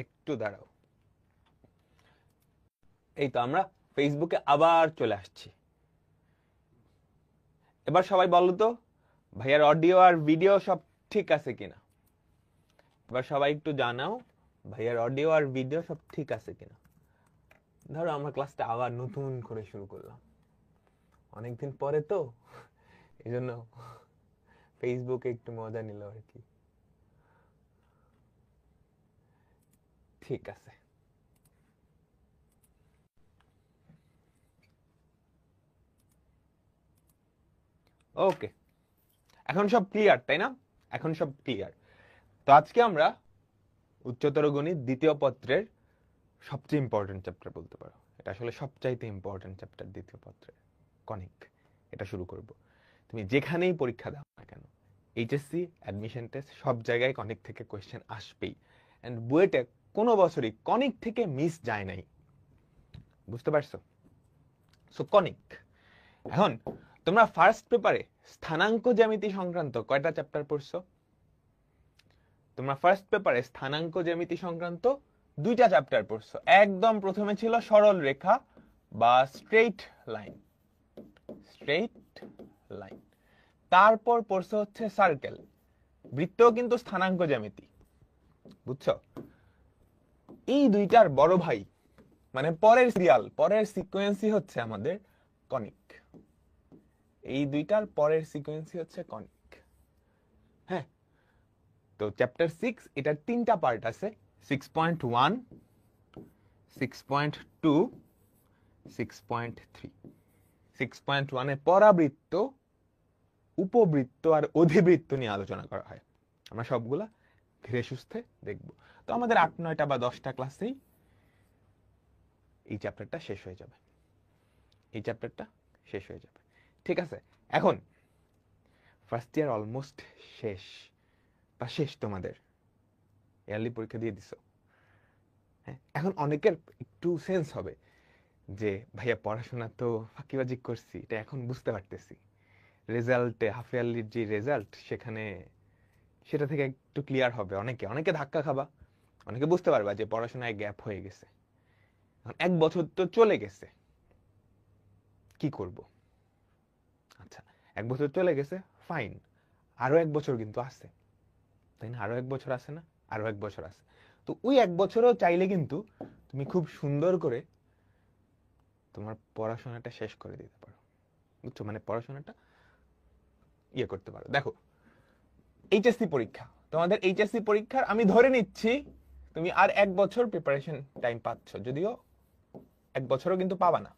একটু দাঁড়াও। এই তো আমরা ফেসবুকে আবার চলে আসছি। এবার সবাই বলো তো ভাইয়ার অডিও আর ভিডিও সব ঠিক আছে কিনা। এবার সবাই একটু জানাও ভাইয়ার অডিও আর ভিডিও সব ঠিক আছে কিনা। ধরো আমরা ক্লাসটা আবার নতুন করে শুরু করলাম, অনেকদিন পরে তো, এই জন্য ফেসবুকে একটু মজা নিল আর কি। ঠিক আছে, ওকে, এখন সব ক্লিয়ার তাই না? এখন সব ক্লিয়ার। তো আজকে আমরা উচ্চতর গণিত দ্বিতীয় পত্রের সবচেয়ে ইম্পর্টেন্ট চ্যাপ্টার বলতে পারো, এটা আসলে সবচাইতে ইম্পর্টেন্ট চ্যাপ্টার দ্বিতীয় পত্রের, কনিক। এটা শুরু করব। তুমি যেখানেই পরীক্ষা দাও না কেন, এইচএসসি, অ্যাডমিশন টেস্ট, সব জায়গায় কনিক থেকে কোয়েশ্চেন আসবেই। এন্ড বুয়েটে কোনো বছরই কনিক থেকে মিস যায় নাই, বুঝতে পারছো? So conic. এখন তোমরা ফার্স্ট পেপারে স্থানাঙ্ক জ্যামিতি সংক্রান্ত কয়টা চ্যাপ্টার পড়ছো? তোমরা ফার্স্ট পেপারে স্থানাঙ্ক জ্যামিতি সংক্রান্ত 2টা চ্যাপ্টার পড়ছো। একদম প্রথমে ছিল সরল রেখা বা স্ট্রেইট লাইন, স্ট্রেইট লাইন। তারপর পড়ছো হচ্ছে সার্কেল, বৃত্ত কিন্তু স্থানাঙ্ক জ্যামিতি, বুঝছো? এই দুইটার বড় ভাই মানে পরের সিরিয়াল, পরের সিকোয়েন্সই হচ্ছে আমাদের কনিক। এই দুইটার পরের সিকোয়েন্সই হচ্ছে কনিক। হ্যাঁ, তো চ্যাপ্টার 6 এটার 3টা পার্ট আছে, 6.1, 6.2, 6.3। 6.1 এ পরাবৃত্ত, উপবৃত্ত আর অধিবৃত্ত নিয়ে আলোচনা করা হয়। আমরা সবগুলা ধীরে সুস্থে দেখব। তো আমাদের 8, 9টা বা 10টা ক্লাসেই এই চ্যাপ্টারটা শেষ হয়ে যাবে, এই চ্যাপ্টারটা শেষ হয়ে যাবে। ঠিক আছে, এখন ফার্স্ট ইয়ার অলমোস্ট শেষ, বা শেষ, তোমাদের ইয়ারলি পরীক্ষা দিয়ে দিছো। হ্যাঁ, এখন অনেকের একটু সেন্স হবে যে ভাইয়া পড়াশোনা তো ফাঁকিবাজি করছি, এটা এখন বুঝতে পারতেছি। রেজাল্টে হাফ ইয়ারলির যে রেজাল্ট, সেখানে সেটা থেকে একটু ক্লিয়ার হবে। অনেকে অনেকে ধাক্কা খাবা, অনেকে বুঝতে পারবা যে পড়াশোনায় গ্যাপ হয়ে গেছে। এখন 1 বছর তো চলে গেছে, কি করব? আচ্ছা, 1 বছর চলে গেছে, ফাইন, আরো 1 বছর কিন্তু আছে, তাই না? আরো 1 বছর আছে না? আরো 1 বছর আছে। তো ওই 1 বছরও চাইলে কিন্তু তুমি খুব সুন্দর করে তোমার পড়াশোনাটা শেষ করে দিতে পারো, বুঝছো? মানে পড়াশোনাটা ইয়ে করতে পারো। দেখো, এইচএসসি পরীক্ষা, তোমাদের এইচএসসি পরীক্ষার আমি ধরে নিচ্ছি তুমি আর 1 বছর প্রিপারেশন টাইম পাচ্ছ, যদিও 1 বছরও কিন্তু পাবা না,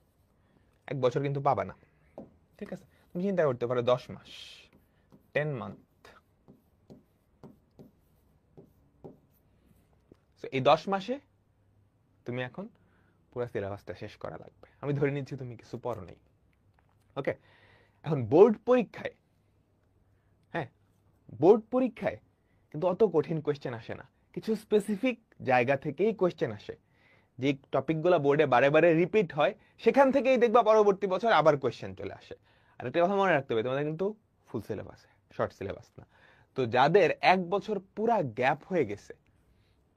1 বছর কিন্তু পাবা না। ঠিক আছে, তুমি চিন্তা করতে পারো 10 মাস, 10 মান্থ। এই 10 মাসে তুমি এখন পুরো সিলেবাসটা শেষ করা লাগবে। আমি ধরে নিচ্ছি তুমি কিছু পড়ো নাই। ওকে, এখন বোর্ড পরীক্ষায়, হ্যাঁ, বোর্ড পরীক্ষায় কিন্তু অত কঠিন কোয়েশ্চেন আসে না, কিছু স্পেসিফিক জায়গা থেকেই কোয়েশ্চেন আসে। যে টপিকগুলো বোর্ডে বারে বারে রিপিট হয়, সেখান থেকেই দেখবা পরবর্তী বছর আবার কোয়েশ্চেন চলে আসে। আর একটা কথা মনে রাখতে হবে, তোমাদের কিন্তু ফুল সিলেবাস, শর্ট সিলেবাস না। তো যাদের 1 বছর পুরা গ্যাপ হয়ে গেছে,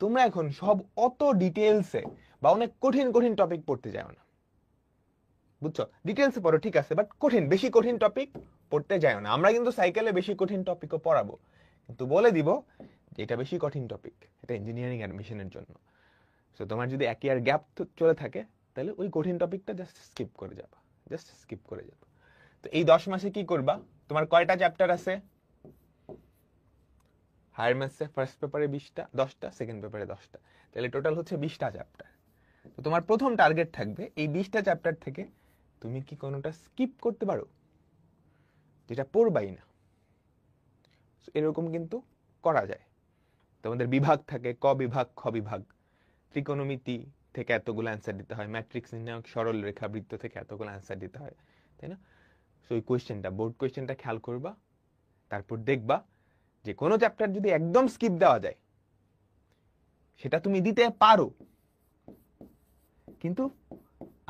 তোমরা এখন সব অত ডিটেলসে বা অনেক কঠিন কঠিন টপিক পড়তে যাও না, বুঝছো? ডিটেলসে পড়ো ঠিক আছে, বাট কঠিন, বেশি কঠিন টপিক পড়তে যাও না। আমরা কিন্তু সাইকেলে বেশি কঠিন টপিকও পড়াবো, কিন্তু বলে দিব যে এটা বেশি কঠিন টপিক, এটা ইঞ্জিনিয়ারিং অ্যাডমিশনের জন্য। সো তোমার যদি 1 ইয়ার গ্যাপ চলে থাকে, তাহলে ওই কঠিন টপিকটা জাস্ট স্কিপ করে যাবা, জাস্ট স্কিপ করে যাবা। তো এই 10 মাসে কি করবা? তোমার কয়টা চ্যাপ্টার আছে? হায়ার ম্যাথসে ফার্স্ট পেপারে 20টা, 10টা, সেকেন্ড পেপারে 10টা, তাহলে টোটাল হচ্ছে 20টা চ্যাপ্টার। তো তোমার প্রথম টার্গেট থাকবে এই 20টা চ্যাপ্টার থেকে তুমি কি কোনোটা স্কিপ করতে পারো, যেটা পড়বাই না। এরকম কিন্তু করা যায়। তোমাদের বিভাগ থাকে, ক বিভাগ, খ বিভাগ। ত্রিকোণমিতি থেকে এতগুলো অ্যান্সার দিতে হয়, ম্যাট্রিক্স নির্ণায়ক, সরল রেখা, বৃত্ত থেকে এতগুলো অ্যান্সার দিতে হয়, তাই না? সো ওই কোয়েশ্চেনটা, বোর্ড কোয়েশ্চেনটা খেয়াল করবা, তারপর দেখবা যে কোনো চ্যাপ্টার যদি একদম স্কিপ দেওয়া যায়, সেটা তুমি দিতে পারো, কিন্তু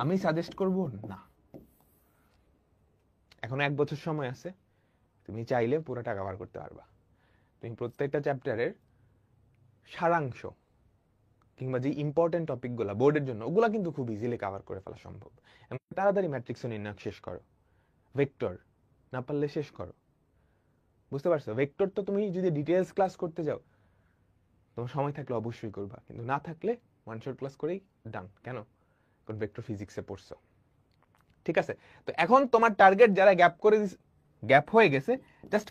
আমি সাজেস্ট করব না। এখন 1 বছর সময় আছে, তুমি চাইলে পুরোটা কভার করতে পারবা। তুমি প্রত্যেকটা চ্যাপ্টারের সারাংশ কিংবা যে ইম্পর্টেন্ট টপিকগুলো বোর্ডের জন্য ওগুলা কিন্তু খুব ইজিলি কভার করে ফেলা সম্ভব। তাড়াতাড়ি ম্যাট্রিক্স নির্ণয় শেষ করো, ভেক্টর না পারলে শেষ করো। বুঝতে পারছো? ভেক্টর তো তুমি যদি ডিটেইলস ক্লাস করতে যাও তোমার সময় থাকলে অবশ্যই করবা, কিন্তু না থাকলে ওয়ান শট ক্লাস করেই ডান। কেন? কারণ ভেক্টর ফিজিক্সে পড়ছো। ঠিক আছে, তো এখন তোমার টার্গেট যারা গ্যাপ হয়ে গেছে, জাস্ট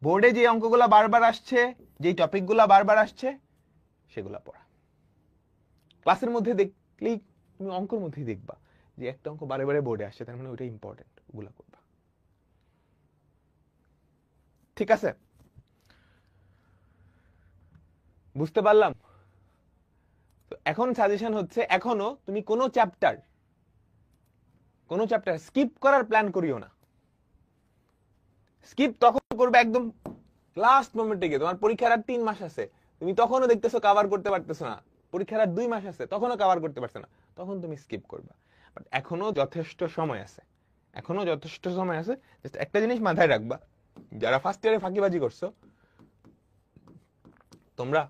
বোর্ডে যে অঙ্কগুলা বারবার আসছে, যে টপিকগুলা বারবার আসছে সেগুলা পড়া। ক্লাসের মধ্যে দেখলেই তুমি অঙ্কের মধ্যেই দেখবা যে একটা অঙ্ক বারে বারে বোর্ডে আসছে, তার মানে ওইটা ইম্পর্টেন্ট, ওগুলা করবা। ঠিক আছে, বুঝতে পারলাম? তো এখন সাজেশন হচ্ছে, এখনো তুমি কোনো চ্যাপ্টার স্কিপ করার প্ল্যান করিও না। স্কিপ তখন করবে একদম লাস্ট মোমেন্টে গিয়ে, তোমার পরীক্ষার আর 3 মাস আছে, তুমি তখনও দেখতেছো কভার করতে পারতেছো না, পরীক্ষার আর 2 মাস আছে তখনও কভার করতে পারছো না, তখন তুমি স্কিপ করবা। বাট এখনো যথেষ্ট সময় আছে, জাস্ট একটা জিনিস মাথায় রাখবা, যারা ফার্স্ট ইয়ারে ফাঁকিবাজি করছো তোমরা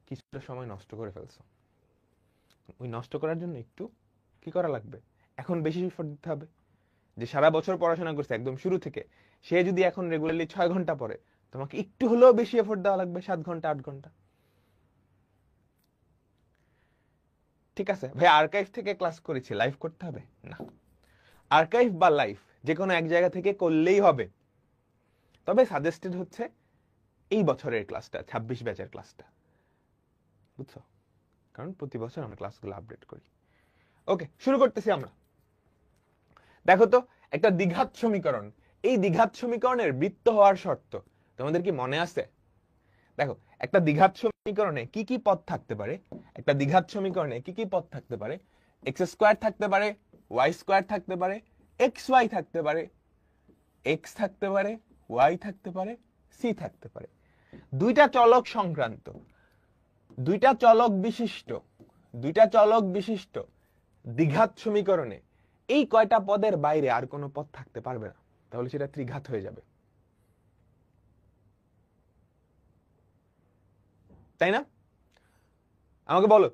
কিছুটা সময় নষ্ট করে ফেলছো। ওই নষ্ট করার জন্য একটু কি করা লাগবে, এখন বেশি এফোর্ট দিতে হবে। যে সারা বছর পড়াশোনা করছে একদম শুরু থেকে, সে যদি এখন রেগুলারলি 6 ঘন্টা পড়ে, তোমাকে একটু হলেও বেশি এফোর্ট দেওয়া লাগবে, 7 ঘন্টা 8 ঘন্টা। ঠিক আছে ভাই, আর্কাইভ থেকে ক্লাস করেছি, লাইভ করতে হবে না। আর্কাইভ বা লাইভ যে কোনো এক জায়গা থেকে করলেই হবে, তবে সাজেস্টেড হচ্ছে এই বছরের ক্লাসটা, 26 ব্যাচের ক্লাসটা, বুঝছো? কারণ প্রতি বছর আমরা ক্লাসগুলো আপডেট করি। ওকে, শুরু করতেছি আমরা। দেখো তো, একটা দ্বিঘাত সমীকরণ, এই দ্বিঘাত সমীকরণের বৃত্ত হওয়ার শর্ত তোমাদের কি মনে আছে? দেখো, একটা দ্বিঘাত সমীকরণে কি কি পদ থাকতে পারে? এক্স স্কোয়ার থাকতে পারে, ওয়াই স্কোয়ার থাকতে পারে, এক্স ওয়াই থাকতে পারে, এক্স থাকতে পারে, ওয়াই থাকতে পারে, সি থাকতে পারে। দুইটা চলক সংক্রান্ত, দুইটা চলক বিশিষ্ট দ্বিঘাত সমীকরণে এই কয়টা পদের বাইরে আর কোনো পদ থাকতে পারবে না, তাহলে সেটা ত্রিঘাত হয়ে যাবে, তাই না? আমাকে বলো,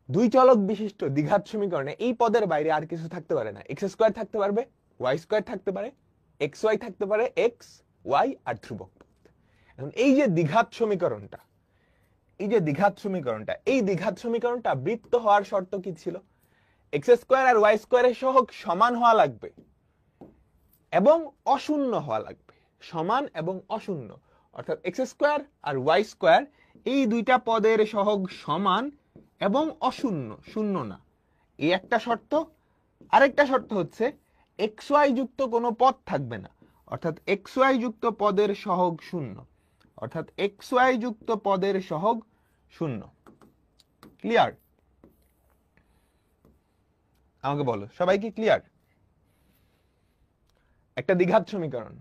দুই চলক বিশিষ্ট দ্বিঘাত সমীকরণে এই পদের বাইরে আর কিছু থাকতে পারে না। এক্স স্কোয়ার থাকতে পারবে, ওয়াই স্কোয়ার থাকতে পারে, এক্স ওয়াই থাকতে পারে, এক্স ওয়াই আর ধ্রুবক পদ। এখন এই যে দ্বিঘাত সমীকরণটা, এই দ্বিঘাত সমীকরণটা বৃত্ত হওয়ার শর্ত কি ছিল? এক্স স্কোয়ার আর ওয়াই স্কোয়ারের সহগ সমান হওয়া লাগবে এবং অশূন্য হওয়া লাগবে, সমান এবং অশূন্য। অর্থাৎ এক্স স্কোয়ার আর ওয়াই স্কোয়ার এই দুইটা পদের সহগ সমান এবং অশূন্য, শূন্য না, এই একটা শর্ত। আরেকটা শর্ত হচ্ছে এক্স ওয়াই যুক্ত কোনো পদ থাকবে না, অর্থাৎ এক্স ওয়াই যুক্ত পদের সহগ শূন্য, ক্লিয়ার? আমাকে বলো, সবাই কি ক্লিয়ার? একটা দ্বিঘাত সমীকরণ,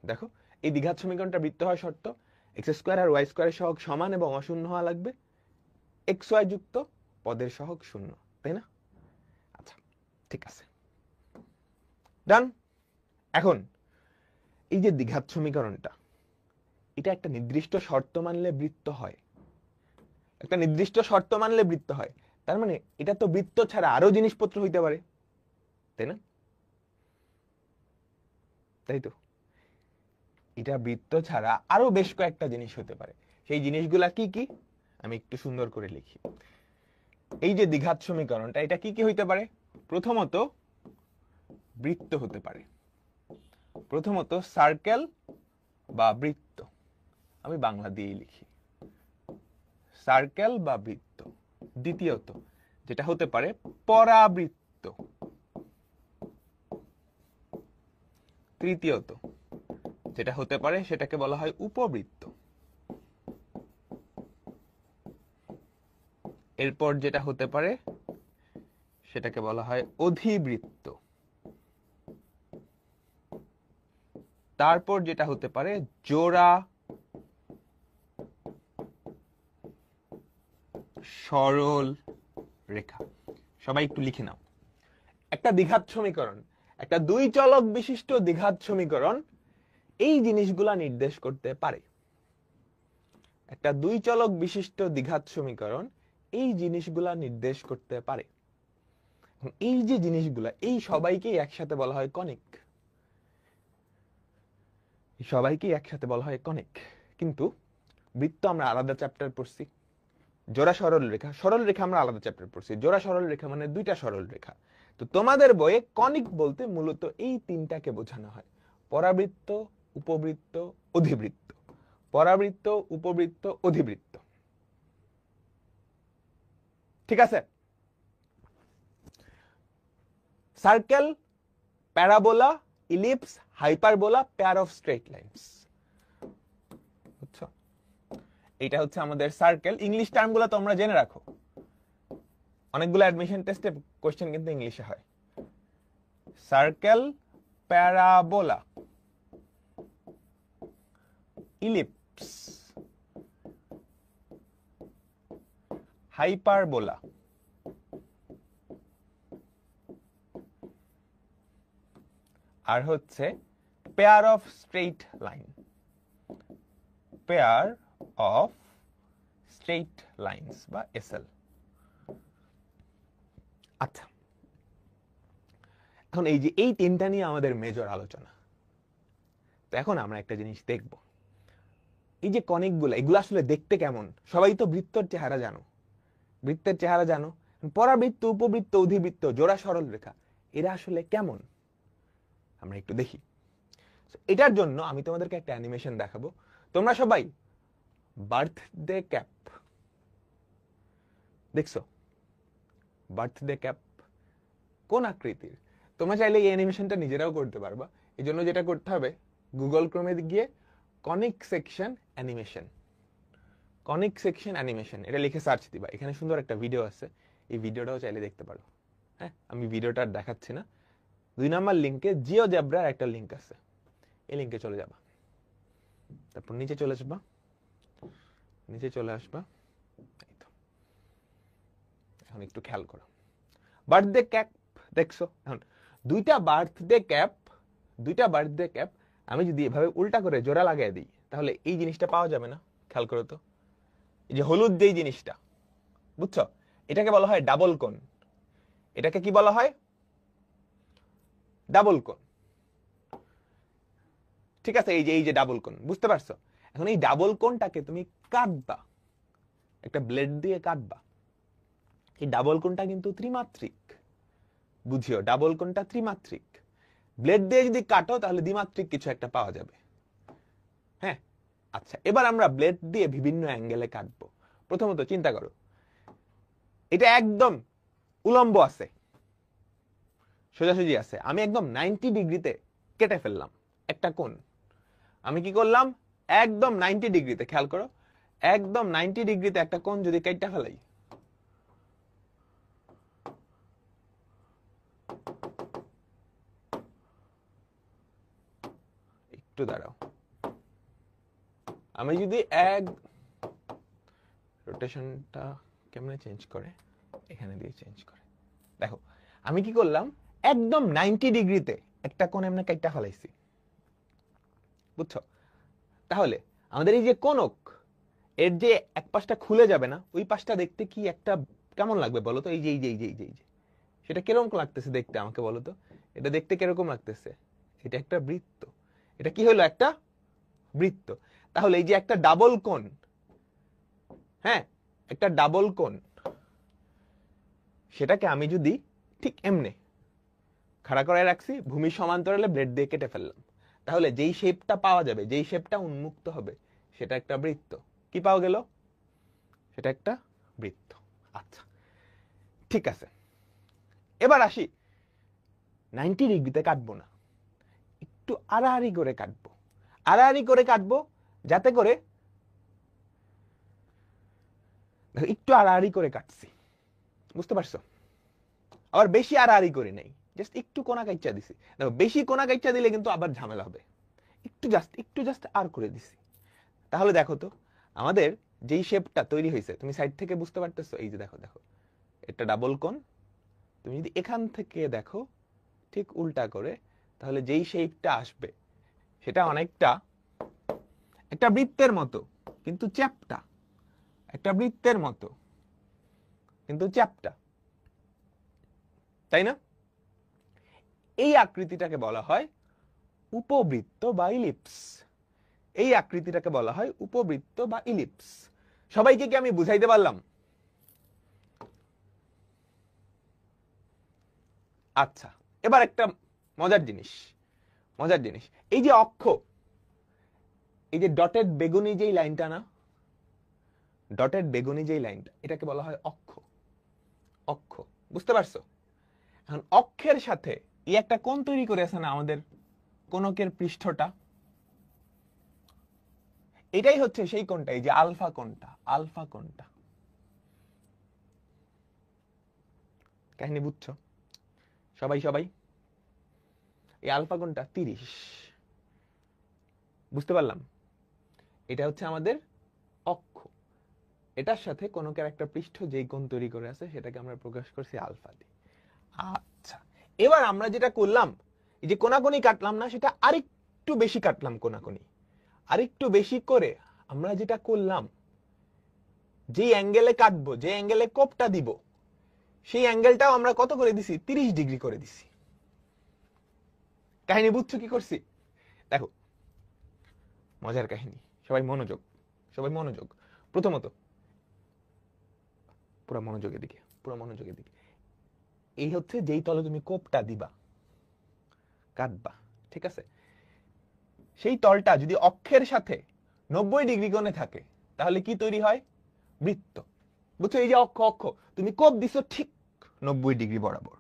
দেখো এই দ্বিঘাত সমীকরণটা বৃত্ত হওয়ার শর্ত, এক্স স্কোয়ার আর ওয়াই স্কোয়ারের সহগ সমান এবং অশূন্য হওয়া লাগবে, এক্স ওয়াই যুক্ত পদের সহগ শূন্য, তাই না? আচ্ছা, ঠিক আছে, ডান। এখন এই যে দ্বিঘাত সমীকরণটা, এটা একটা নির্দিষ্ট শর্ত মানলে বৃত্ত হয়, তার মানে এটা তো বৃত্ত ছাড়া আরো জিনিসপত্র হইতে পারে, তাই না? তাই তো, এটা বৃত্ত ছাড়া আরো বেশ কয়েকটা জিনিস হতে পারে। সেই জিনিসগুলা কি কি আমি একটু সুন্দর করে লিখি। এই যে দ্বিঘাত সমীকরণটা, এটা কি কি হইতে পারে? প্রথমত বৃত্ত হতে পারে, সার্কেল বা বৃত্ত, আমি বাংলা দিয়েই লিখি, সার্কেল বা বৃত্ত। দ্বিতীয়ত যেটা হতে পারে পরাবৃত্ত। তৃতীয়ত যেটা হতে পারে সেটাকে বলা হয় উপবৃত্ত। এরপর যেটা হতে পারে সেটাকে বলা হয় অধিবৃত্ত। তারপর যেটা হতে পারে জোড়া সরল রেখা। সবাই একটু লিখে নাও, একটা দ্বিঘাত সমীকরণ, একটা দুই চলক বিশিষ্ট দ্বিঘাত সমীকরণ এই জিনিসগুলা নির্দেশ করতে পারে। একটা দুই চলক বিশিষ্ট দ্বিঘাত সমীকরণ এই জিনিসগুলা নির্দেশ করতে পারে। এই যে জিনিসগুলা, এই সবাইকেই একসাথে বলা হয় কনিক। সবাইকেই একসাথে বলা হয় কনিক। কিন্তু বৃত্ত আমরা আলাদা চ্যাপ্টার পড়ছি, জোড়া সরল রেখা, সরল রেখা আমরা আলাদা চ্যাপ্টার পড়ছি। জোড়া সরল রেখা মানে দুইটা সরল রেখা। তো তোমাদের বইয়ে কনিক বলতে মূলত এই তিনটাকে বোঝানো হয়, পরাবৃত্ত, উপবৃত্ত, অধিবৃত্ত। পরাবৃত্ত, উপবৃত্ত, অধিবৃত্ত। ঠিক আছে? Circle, parabola, ellipse, hyperbola, pair of straight lines. বুঝছো? এটা হচ্ছে আমাদের সার্কেল। ইংলিশ টার্মগুলো তোমরা জেনে রাখো, অনেকগুলো অ্যাডমিশন টেস্টে কোশ্চেন কিন্তু ইংলিশে হয়। সার্কেল, প্যারাবোলা, ইলিপস, হাইপারবোলা, আর হচ্ছে pair of straight line. Pair of straight lines বা এসএল। আচ্ছা, এখন এই যে এই তিনটা নিয়ে আমাদের মেজর আলোচনা। তো এখন আমরা একটা জিনিস দেখব, এই যে কনিকগুলো, এগুলো আসলে দেখতে কেমন? সবাই তো বৃত্তর চেহারা জানো, বৃত্তের চেহারা জানো। পরাবৃত্ত, উপবৃত্ত, অধিবৃত্ত, জোড়া সরল রেখা, এরা আসলে কেমন আমরা একটু দেখি। এটার জন্য আমি তোমাদেরকে একটা অ্যানিমেশন দেখাবো। তোমরা সবাই বার্থডে ক্যাপ দেখছো? বার্থডে ক্যাপ কোন আকৃতির? তোমরা চাইলে এই অ্যানিমেশনটা নিজেরাও করতে পারবা। এই জন্য যেটা করতে হবে, গুগল ক্রোমে গিয়ে conic section animation, conic section animation এটা লিখে সার্চ দিবা। এখানে সুন্দর একটা ভিডিও আছে, এই ভিডিওটাও চাইলে দেখতে পারো। হ্যাঁ, আমি ভিডিওটা দেখাচ্ছি না। 2 নম্বর লিঙ্কে জিওজেব্রার একটা লিঙ্ক আছে, এই লিঙ্কে চলে যাবা। তারপর নিচে চলে আসবা, নিচে চলে আসবা। এই তো, এখন একটু খেয়াল করো, বার্থডে ক্যাপ দেখছো? এখন দুইটা বার্থডে ক্যাপ আমি যদি এভাবে উল্টা করে জোড়া লাগিয়ে দিই, তাহলে এই জিনিসটা পাওয়া যাবে না। খেয়াল করো তো, এই যে হলুদ যেই জিনিসটা, বুঝছো? এটাকে বলা হয় ডাবল কোণ। এটাকে কি বলা হয়? ডাবল কোণ। ঠিক আছে? এই যে ডাবল কোণ, বুঝতে পারছো? এখন এই ডাবল কোণটাকে তুমি কাটবা, একটা ব্লেড দিয়ে কাটবা। এই ডাবল কোণটা কিন্তু ত্রিমাত্রিক, বুঝিও, ডাবল কোণটা ত্রিমাত্রিক। ব্লেড দিয়ে যদি কাটো তাহলে দ্বিমাত্রিক কিছু একটা পাওয়া যাবে। হ্যাঁ, আচ্ছা, এবার আমরা ব্লেড দিয়ে বিভিন্ন অ্যাঙ্গেলে কাটবো। প্রথমত চিন্তা করো, এটা একদম উলম্ব আছে, সোজাসুজি আছে। আমি একদম 90 ডিগ্রিতে কেটে ফেললাম একটা কোণ। আমি কি করলাম? একদম 90 ডিগ্রিতে, খেয়াল করো, একদম 90 ডিগ্রিতে একটা কোণ যদি কেটে ফেলাই, একটু দাঁড়াও, আমি যদি এক রোটেশনটা কেমনে চেঞ্জ করে, এখানে দিয়ে চেঞ্জ করে, দেখো আমি কি করলাম? একদম 90 ডিগ্রিতে একটা কোণ এমনি কেটে ফেলাইছি, বুঝছো? তাহলে আমাদের এই যে কোণক, এর যে এক পাশটা খুলে যাবে না, ওই পাশটা দেখতে কি একটা কেমন লাগবে বলো তো? এই যে সেটা কিরকম লাগতেছে দেখতে আমাকে বলো তো? এটা দেখতে কিরকম লাগতেছে? এটা একটা বৃত্ত। এটা কি হলো? একটা বৃত্ত। তাহলে এই যে একটা ডাবল কোণ, হ্যাঁ, একটা ডাবল কোণ, সেটাকে আমি যদি ঠিক এমনে খাড়া করে রাখছি, ভূমির সমান্তরালে ব্লেড দিয়ে কেটে ফেললাম, তাহলে যেই শেপটা পাওয়া যাবে, যেই শেপটা উন্মুক্ত হবে, সেটা একটা বৃত্ত। কি পাওয়া গেল? সেটা একটা বৃত্ত। আচ্ছা, ঠিক আছে, এবার আসি, 90 ডিগ্রিতে কাটবো না, একটু আড়াআড়ি করে কাটবো। আড়াআড়ি করে কাটবো যাতে করে, একটু আড়াআড়ি করে কাটছি, বুঝতে পারছো? আবার বেশি আড়াআড়ি করে নেই, জাস্ট একটু কোনা কাইচা দিছি। দেখো, বেশি কোনা কাইচা দিলে কিন্তু আবার ঝামেলা হবে। একটু জাস্ট আর করে দিছি। তাহলে দেখো তো, আমাদের যেই শেপটা তৈরি হয়েছে, তুমি সাইড থেকে বুঝতে পারতেছো? এই যে দেখো, এটা ডাবল কোণ। তুমি যদি এখান থেকে দেখো ঠিক উল্টা করে, তাহলে যেই শেপটা আসবে সেটা অনেকটা একটা বৃত্তের মতো, কিন্তু চ্যাপ্টা, একটা বৃত্তের মতো কিন্তু চ্যাপ্টা, তাই না? এই আকৃতিটাকে বলা হয় উপবৃত্ত বা ইলিপস। এই আকৃতিটাকে বলা হয় উপবৃত্ত বা ইলিপস। সবাইকে কি আমি বুঝাইতে পারলাম? আচ্ছা, এবার একটা মজার জিনিস, এই যে অক্ষ, এই যে ডটেড বেগুনি যেই লাইনটা না, ডটেড বেগুনি যেই লাইনটা, এটাকে বলা হয় অক্ষ। অক্ষ, বুঝতে পারছো? এখন অক্ষের সাথে এই একটা কোণ তৈরি করে আছে না আমাদের কোণকের পৃষ্ঠটা, এটাই হচ্ছে সেই কোণটা, এই যে আলফা কোণটা। আলফা কোণটা, কাহিনী বুঝছো সবাই? এই আলফা কোণটা 30, বুঝতে পারলাম? এটা হচ্ছে আমাদের অক্ষ, এটার সাথে কোণকের একটা পৃষ্ঠ যেই কোণ তৈরি করে আছে সেটাকে আমরা প্রকাশ করছি আলফা দিয়ে। আচ্ছা, এবার আমরা যেটা করলাম, এই যে কোণাকুনি কাটলাম না, সেটা আরেকটু বেশি কাটলাম। কোণাকুনি আরেকটু বেশি করে আমরা যেটা করলাম, যেই অ্যাঙ্গেলে কাটবো, যে অ্যাঙ্গেলে কোপটা দিব, সেই অ্যাঙ্গেলটাও আমরা কত করে দিছি? 30 ডিগ্রি করে দিছি। কাহিনী বুঝছো কি করছি? দেখো, মজার কাহিনী, সবাই মনোযোগ, প্রথমত পুরো মনোযোগের দিকে, এই হচ্ছে যেই তলে তুমি কোপটা দিবা, কাটবা, ঠিক আছে? সেই তলটা যদি অক্ষের সাথে 90 ডিগ্রি কোণে থাকে তাহলে কি তৈরি হয়? বৃত্ত। বুঝছো? এই যে অক্ষ, তুমি কোপ দিছো ঠিক 90 ডিগ্রি বরাবর,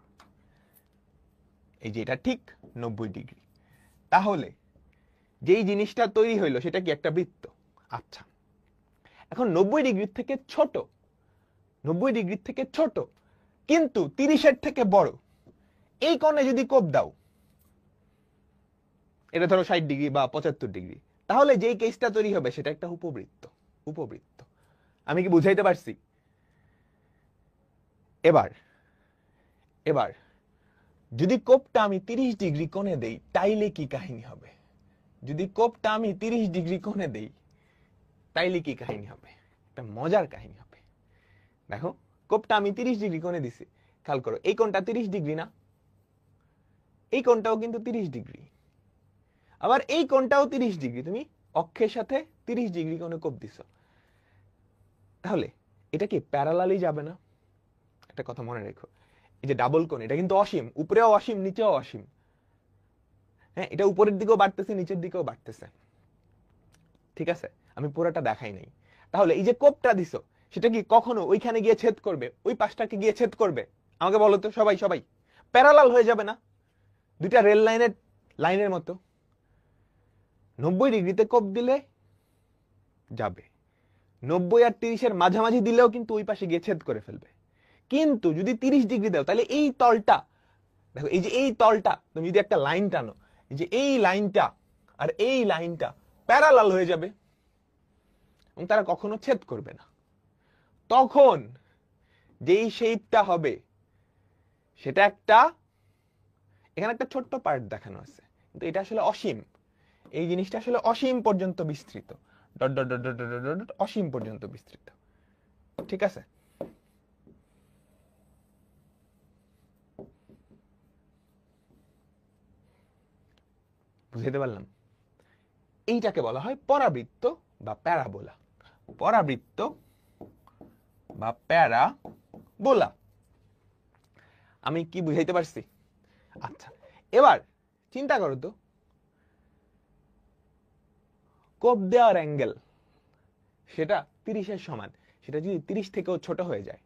এই যে এটা ঠিক 90 ডিগ্রি, তাহলে যেই জিনিসটা তৈরি হইলো সেটা কি? একটা বৃত্ত। আচ্ছা, এখন 90 ডিগ্রির থেকে ছোট, 90 ডিগ্রির থেকে ছোট কিন্তু 30-এর থেকে বড় এই কোণে যদি কোপ দাও, এটা ধরো 60 ডিগ্রি বা 75 ডিগ্রি, তাহলে যেই কেসটা তৈরি হবে সেটা একটা উপবৃত্ত। আমি কি বুঝাইতে পারছি? এবার যদি কোপটা আমি 30 ডিগ্রি কোণে দেই তাইলে কি কাহিনী হবে? যদি কোপটা আমি 30 ডিগ্রি কোণে দেই তাইলে কি কাহিনী হবে? একটা মজার কাহিনী হবে। দেখো, কোপটা আমি 30 ডিগ্রি কোণে দিছি, খেয়াল করো, এই কোণটা 30 ডিগ্রি না? এই কোণটাও কিন্তু 30 ডিগ্রি, আবার এই কোণটাও 30 ডিগ্রি। তুমি অক্ষের সাথে 30 ডিগ্রি কোণে কোপ দিছো, তাহলে এটা কি প্যারালালি যাবে না? একটা কথা মনে রেখো, এই যে ডাবল কোণ, এটা কিন্তু অসীম, উপরেও অসীম, নিচেও অসীম। হ্যাঁ, এটা উপরের দিকেও বাড়তেছে, নিচের দিকেও বাড়তেছে, ঠিক আছে? আমি পুরোটা দেখাই নাই। তাহলে এই যে কোপটা দিছো, সেটা কি কখনো ওইখানে গিয়ে ছেদ করবে? ওই পাশটাকে গিয়ে ছেদ করবে? আমাকে বলো তো সবাই, প্যারালাল হয়ে যাবে না? দুইটা রেল লাইনের মতো। 90 ডিগ্রিতে কোপ দিলে যাবে, 90 আর 30-এর মাঝামাঝি দিলেও কিন্তু ওই পাশে গিয়ে ছেদ করে ফেলবে। কিন্তু যদি 30 ডিগ্রি দাও, তাহলে এই তলটা, দেখো, এই যে এই তলটা তুমি যদি একটা লাইন টানো, এই যে এই লাইনটা আর এই লাইনটা প্যারালাল হয়ে যাবে এবং তারা কখনো ছেদ করবে না। তখন যেই শেপটা হবে সেটা একটা, এখানে একটা ছোট্ট পার্ট দেখানো আছে, কিন্তু এটা আসলে অসীম। এই জিনিসটা আসলে অসীম পর্যন্ত বিস্তৃত, dot dot dot dot dot dot, অসীম পর্যন্ত বিস্তৃত, ঠিক আছে? বুঝাইতে পারলাম? এইটাকে বলা হয় পরাবৃত্ত বা প্যারাবোলা। পরাবৃত্ত বা প্যারাবোলা। আমি কি বুঝাইতে পারছি? আচ্ছা, এবার চিন্তা করো তো, কোপ দেওয়ার অ্যাঙ্গেল সেটা 30-এর সমান, সেটা যদি 30 থেকেও ছোট হয়ে যায়,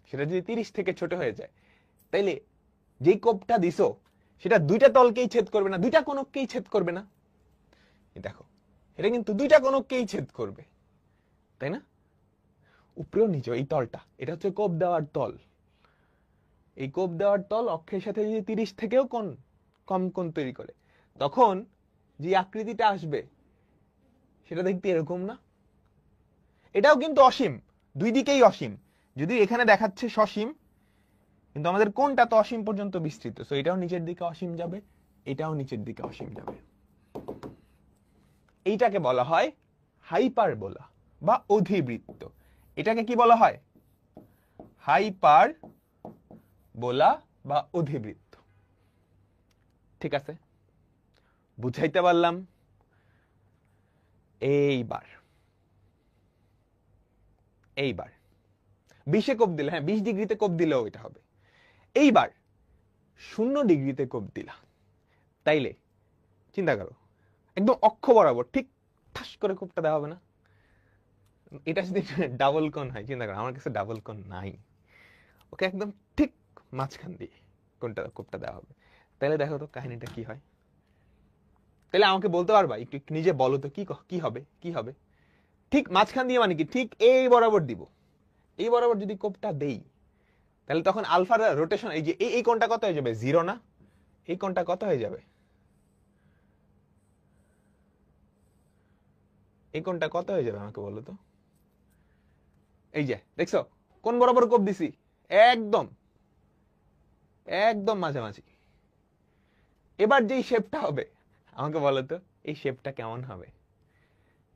সেটা যদি 30 থেকে ছোট হয়ে যায়, তাইলে যেই কোপটা দিছো সেটা দুইটা তলকেই ছেদ করবে না, দুইটা কোণকেই ছেদ করবে না? দেখো, এটা কিন্তু দুইটা কোণকেই ছেদ করবে, তাই না? উপরেও নিচে এই তলটা, এটা হচ্ছে কোপ দেওয়ার তল। এই কোপ দেওয়ার তল অক্ষের সাথে যদি 30 থেকেও কম কোণ তৈরি করে, তখন যে আকৃতিটা আসবে সেটা দেখতে এরকম না? এটাও কিন্তু অসীম, দুই দিকেই অসীম। যদি এখানে দেখাচ্ছে সসীম, কিন্তু আমাদের কোণটা তো অসীম পর্যন্ত বিস্তৃত, সো এটাও নিচের দিকে অসীম যাবে, এটাও নিচের দিকে অসীম যাবে। এইটাকে বলা হয় হাইপারবোলা বা অধিবৃত্ত। এটাকে কি বলা হয়? হাইপারবোলা বা অধিবৃত্ত। ঠিক আছে, বুঝাইতে পারলাম? এইবার 20-এ কোপ দিলে, হ্যাঁ 20 ডিগ্রিতে কোপ দিলেও এটা হবে। এইবার 0 ডিগ্রিতে কোপ দিলা, তাইলে চিন্তা করো একদম অক্ষ বরাবর ঠিক ঠাস করে কোপটা দেওয়া হবে না? এটা যদি ডাবল কোণ হয়, চিন্তা করো আমার কাছে ডাবল কোণ নাই, ওকে একদম ঠিক মাঝখান দিয়ে কোপটা দেওয়া হবে। তাহলে দেখো তো কাহিনীটা কি হয়। তাহলে আমাকে বলতে পারবা, একটু নিজে বলো তো কি হবে? কি হবে? ঠিক মাঝখান দিয়ে মানে কি? ঠিক এই বরাবর দিব। এই বরাবর যদি কোপটা দেই, তাহলে তখন আলফার রোটেশন, এই যে এই কোণটা কত হয়ে যাবে? 0 না? এই কোণটা কত হয়ে যাবে? এই কোণটা কত হয়ে যাবে আমাকে বলো তো? এই যে দেখছো কোন বরাবর কোপ দিছি? একদম একদম মাঝামাঝি। এবার যেই শেপটা হবে আমাকে বলো তো এই শেপটা কেমন হবে?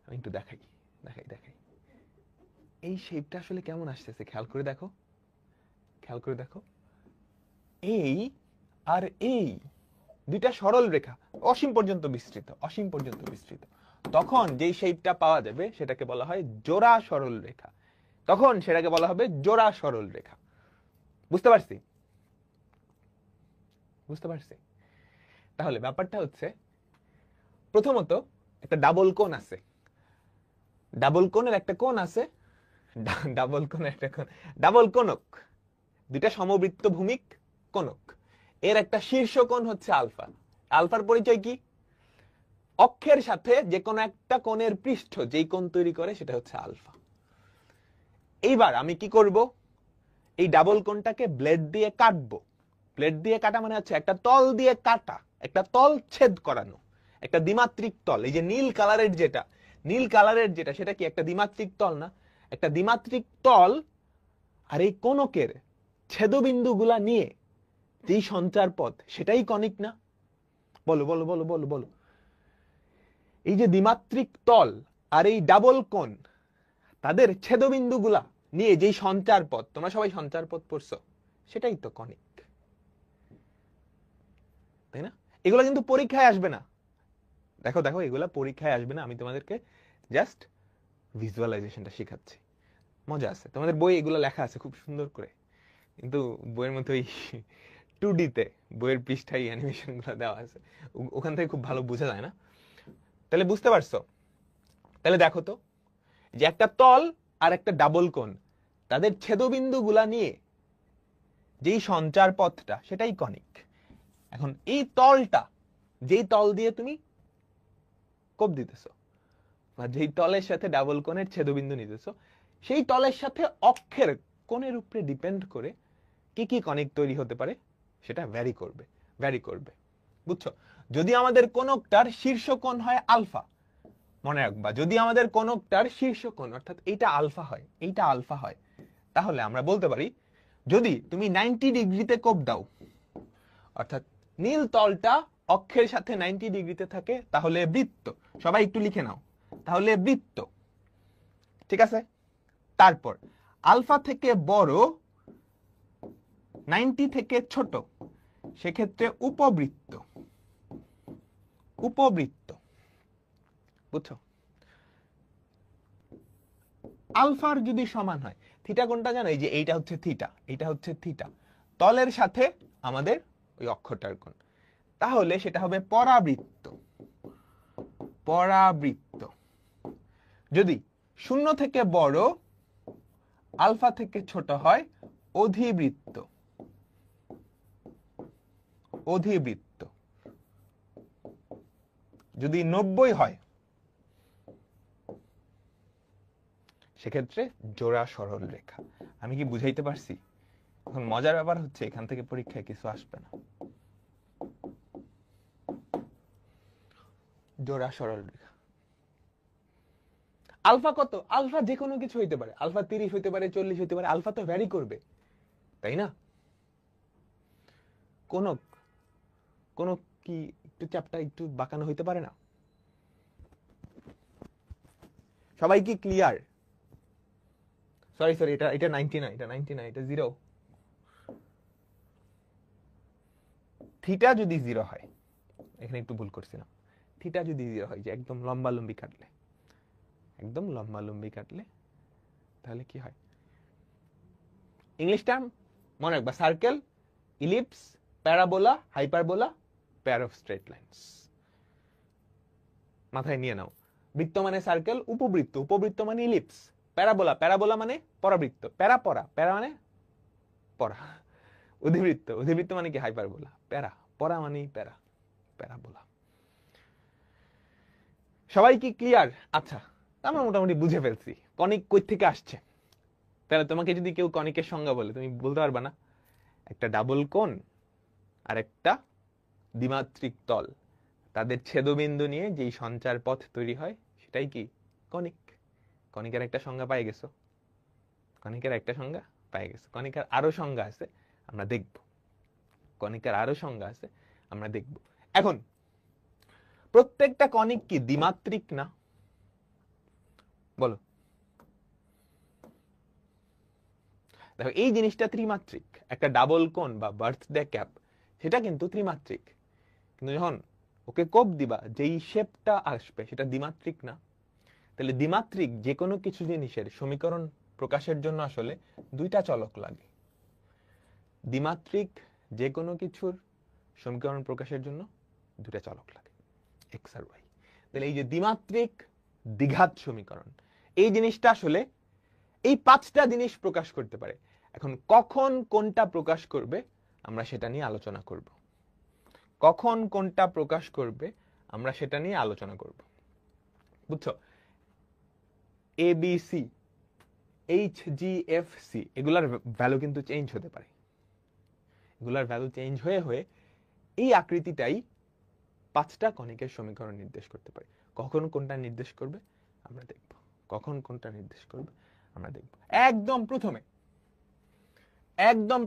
আমি একটু দেখাই। এই শেপটা আসলে কেমন আসতেছে খেয়াল করে দেখো। এই আর এই দুইটা সরল রেখা অসীম পর্যন্ত বিস্তৃত। তখন যেই শেপটা পাওয়া যাবে সেটাকে বলা হয় জোড়া সরল রেখা। বুঝতে পারছি? তাহলে ব্যাপারটা হচ্ছে, প্রথমত একটা ডাবল কোণ আছে, ডাবল কোণক, দুইটা সমবৃত্ত ভূমিক কোণক। এর একটা শীর্ষ কোণ হচ্ছে আলফা। আলফার পরিচয় কি? অক্ষের সাথে যে কোনো একটা কোণের পৃষ্ঠ যেই কোণ তৈরি করে সেটা হচ্ছে আলফা। এইবার আমি কি করব? এই ডাবল কোণটাকে ব্লেড দিয়ে কাটবো। ব্লেড দিয়ে কাটা মানে হচ্ছে একটা তল দিয়ে কাটা, একটা তল ছেদ করানো, একটা দ্বিমাত্রিক তল। এই যে নীল কালারের যেটা সেটা কি একটা দ্বিমাত্রিক তল না? একটা দ্বিমাত্রিক তল আর এই কোণকের ছেদবিন্দুগুলা নিয়ে যেই সঞ্চার পথ সেটাই কনিক না? বলো। এই যে দ্বিমাত্রিক তল আর এই ডাবল কোণ, তাদের ছেদবিন্দুগুলা নিয়ে যেই সঞ্চার পথ, তোমরা সবাই সঞ্চার পথ পড়ছো, সেটাই তো কনিক, তাই না? এগুলো কিন্তু পরীক্ষায় আসবে না। দেখো এগুলা পরীক্ষায় আসবে না, আমি তোমাদেরকে জাস্ট ভিজুয়ালাইজেশনটা শেখাচ্ছি। মজা আছে, তোমাদের বই এগুলো লেখা আছে খুব সুন্দর করে, কিন্তু বইয়ের মধ্যে ওই 2D তে বইয়ের পৃষ্ঠায় অ্যানিমেশন গুলো দেওয়া আছে, ওখান থেকে খুব ভালো বোঝা যায় না। তাহলে বুঝতে পারছো? তাহলে দেখো তো, যে একটা তল আর একটা ডাবল কোণ, তাদের ছেদবিন্দু গুলা নিয়ে যেই সঞ্চার পথটা সেটাই কনিক। এখন এই তলটা, যেই তল দিয়ে তুমি কোপ দিতেছো বা যেই তলের সাথে ডাবল কোণের ছেদবিন্দু নিতেছো, সেই তলের সাথে অক্ষের কোণের উপরে ডিপেন্ড করে কি কনিক তৈরি হতে পারে সেটা ভ্যারি করবে। বুঝছো? যদি আমাদের কোণকটার শীর্ষ কোণ হয় আলফা, মনে রাখবা, যদি আমাদের কোণকটার শীর্ষ কোণ অর্থাৎ এইটা আলফা হয়, তাহলে আমরা বলতে পারি, যদি তুমি 90 ডিগ্রিতে কোপ দাও, অর্থাৎ নীল তলটা অক্ষের সাথে 90 ডিগ্রিতে থাকে, তাহলে বৃত্ত। সবাই একটু লিখে নাও, তাহলে বৃত্ত। ঠিক আছে? তারপর আলফা থেকে বড়, 90 থেকে ছোট, সেক্ষেত্রে উপবৃত্ত। বুঝছো? আলফার যদি সমান হয়, থিটা কোনটা জানো? এই যে এইটা হচ্ছে থিটা, তলের সাথে আমাদের ওই অক্ষরটার কোণ, তাহলে সেটা হবে পরাবৃত্ত। যদি 0 থেকে বড়, আলফা থেকে ছোট হয়, অধিবৃত্ত। যদি 90 হয় সেক্ষেত্রে জোড়া সরল রেখা। আমি কি বুঝাইতে পারছি? এখন মজার ব্যাপার হচ্ছে, এখান থেকে পরীক্ষায় কিছু আসবে না। জোড়া সরল রেখা আলফা কত? আলফা যে কোনো কিছু হইতে পারে, আলফা 30 হইতে পারে, 40 হইতে পারে, আলফা তো ভ্যারি করবে, তাই না? কোনক কি একটু চ্যাপটা একটু বাঁকানো হইতে পারে না? সবাই কি ক্লিয়ার? সরি এটা 99, এটা 99, এটা 0। থিটা যদি 0 হয়, এখানে একটু ভুল করছিলাম, থিটা যদি 0 হয়, যে একদম লম্বালম্বি কাটলে, একদম লম্বালম্বি কাটলে, তাহলে কি হয়? ইংলিশ টার্ম মনে রাখবা, circle, ellipse, parabola, hyperbola, pair of straight lines. মাথায় নিয়ে নাও। বৃত্ত মানে সার্কেল, উপবৃত্ত, উপবৃত্ত মানে ইলিপস, প্যারাবোলা, প্যারাবোলা মানে পরাবৃত্ত, প্যারা মানে পরা, অধিবৃত্ত, অধিবৃত্ত মানে কি হাইপারবোলা, পরা মানেই প্যারাবোলা। সবাই কি ক্লিয়ার? আচ্ছা, আমরা মোটামুটি বুঝে ফেলছি কনিক কই থেকে আসছে। তাহলে তোমাকে যদি কেউ কনিকের সংজ্ঞা বলে, তুমি বলতে পারবা না একটা ডাবল কোণ আর একটা দ্বিমাত্রিক তল, তাদের ছেদবিন্দু নিয়ে যেই সঞ্চার পথ তৈরি হয় সেটাই কি কনিক। কনিকের একটা সংজ্ঞা পাই গেছো, কনিকের একটা সংজ্ঞা পাই গেছো। কনিকার আরো সংজ্ঞা আছে, আমরা দেখব। কনিকার আরো সংজ্ঞা আছে, আমরা দেখব। এখন প্রত্যেকটা কনিক কি দ্বিমাত্রিক না? বলো। দেখো, এই জিনিসটা ত্রিমাত্রিক। একটা ডাবল কোণ বা বার্থডে ক্যাপ, সেটা কিন্তু ত্রিমাত্রিক, কিন্তু যখন ওকে কোপ দিবা, যেই শেপটা আসবে সেটা দ্বিমাত্রিক না। তাহলে দ্বিমাত্রিক যে কোনো কিছু জিনিসের সমীকরণ প্রকাশের জন্য আসলে দুইটা চলক লাগে। দ্বিমাত্রিক যে কোনো কিছুর সমীকরণ প্রকাশের জন্য দুইটা চলক লাগে, এক্স আর ওয়াই। তাহলে এই যে দ্বিমাত্রিক দ্বিঘাত সমীকরণ, এই জিনিসটা আসলে এই পাঁচটা জিনিস প্রকাশ করতে পারে। এখন কখন কোনটা প্রকাশ করবে আমরা সেটা নিয়ে আলোচনা করব। কখন কোনটা প্রকাশ করবে আমরা সেটা নিয়ে আলোচনা করব। বুঝছো? A B C, H G F C, এগুলার ভ্যালু কিন্তু চেঞ্জ হতে পারে। এগুলার ভ্যালু চেঞ্জ হয়ে হয়ে এই আকৃতিটাই পাঁচটা কনিকের সমীকরণ নির্দেশ করতে পারে। কখন কোনটা নির্দেশ করবে আমরা দেখব। কখন কোনটা নির্দেশ করবে আমরা দেখব। একদম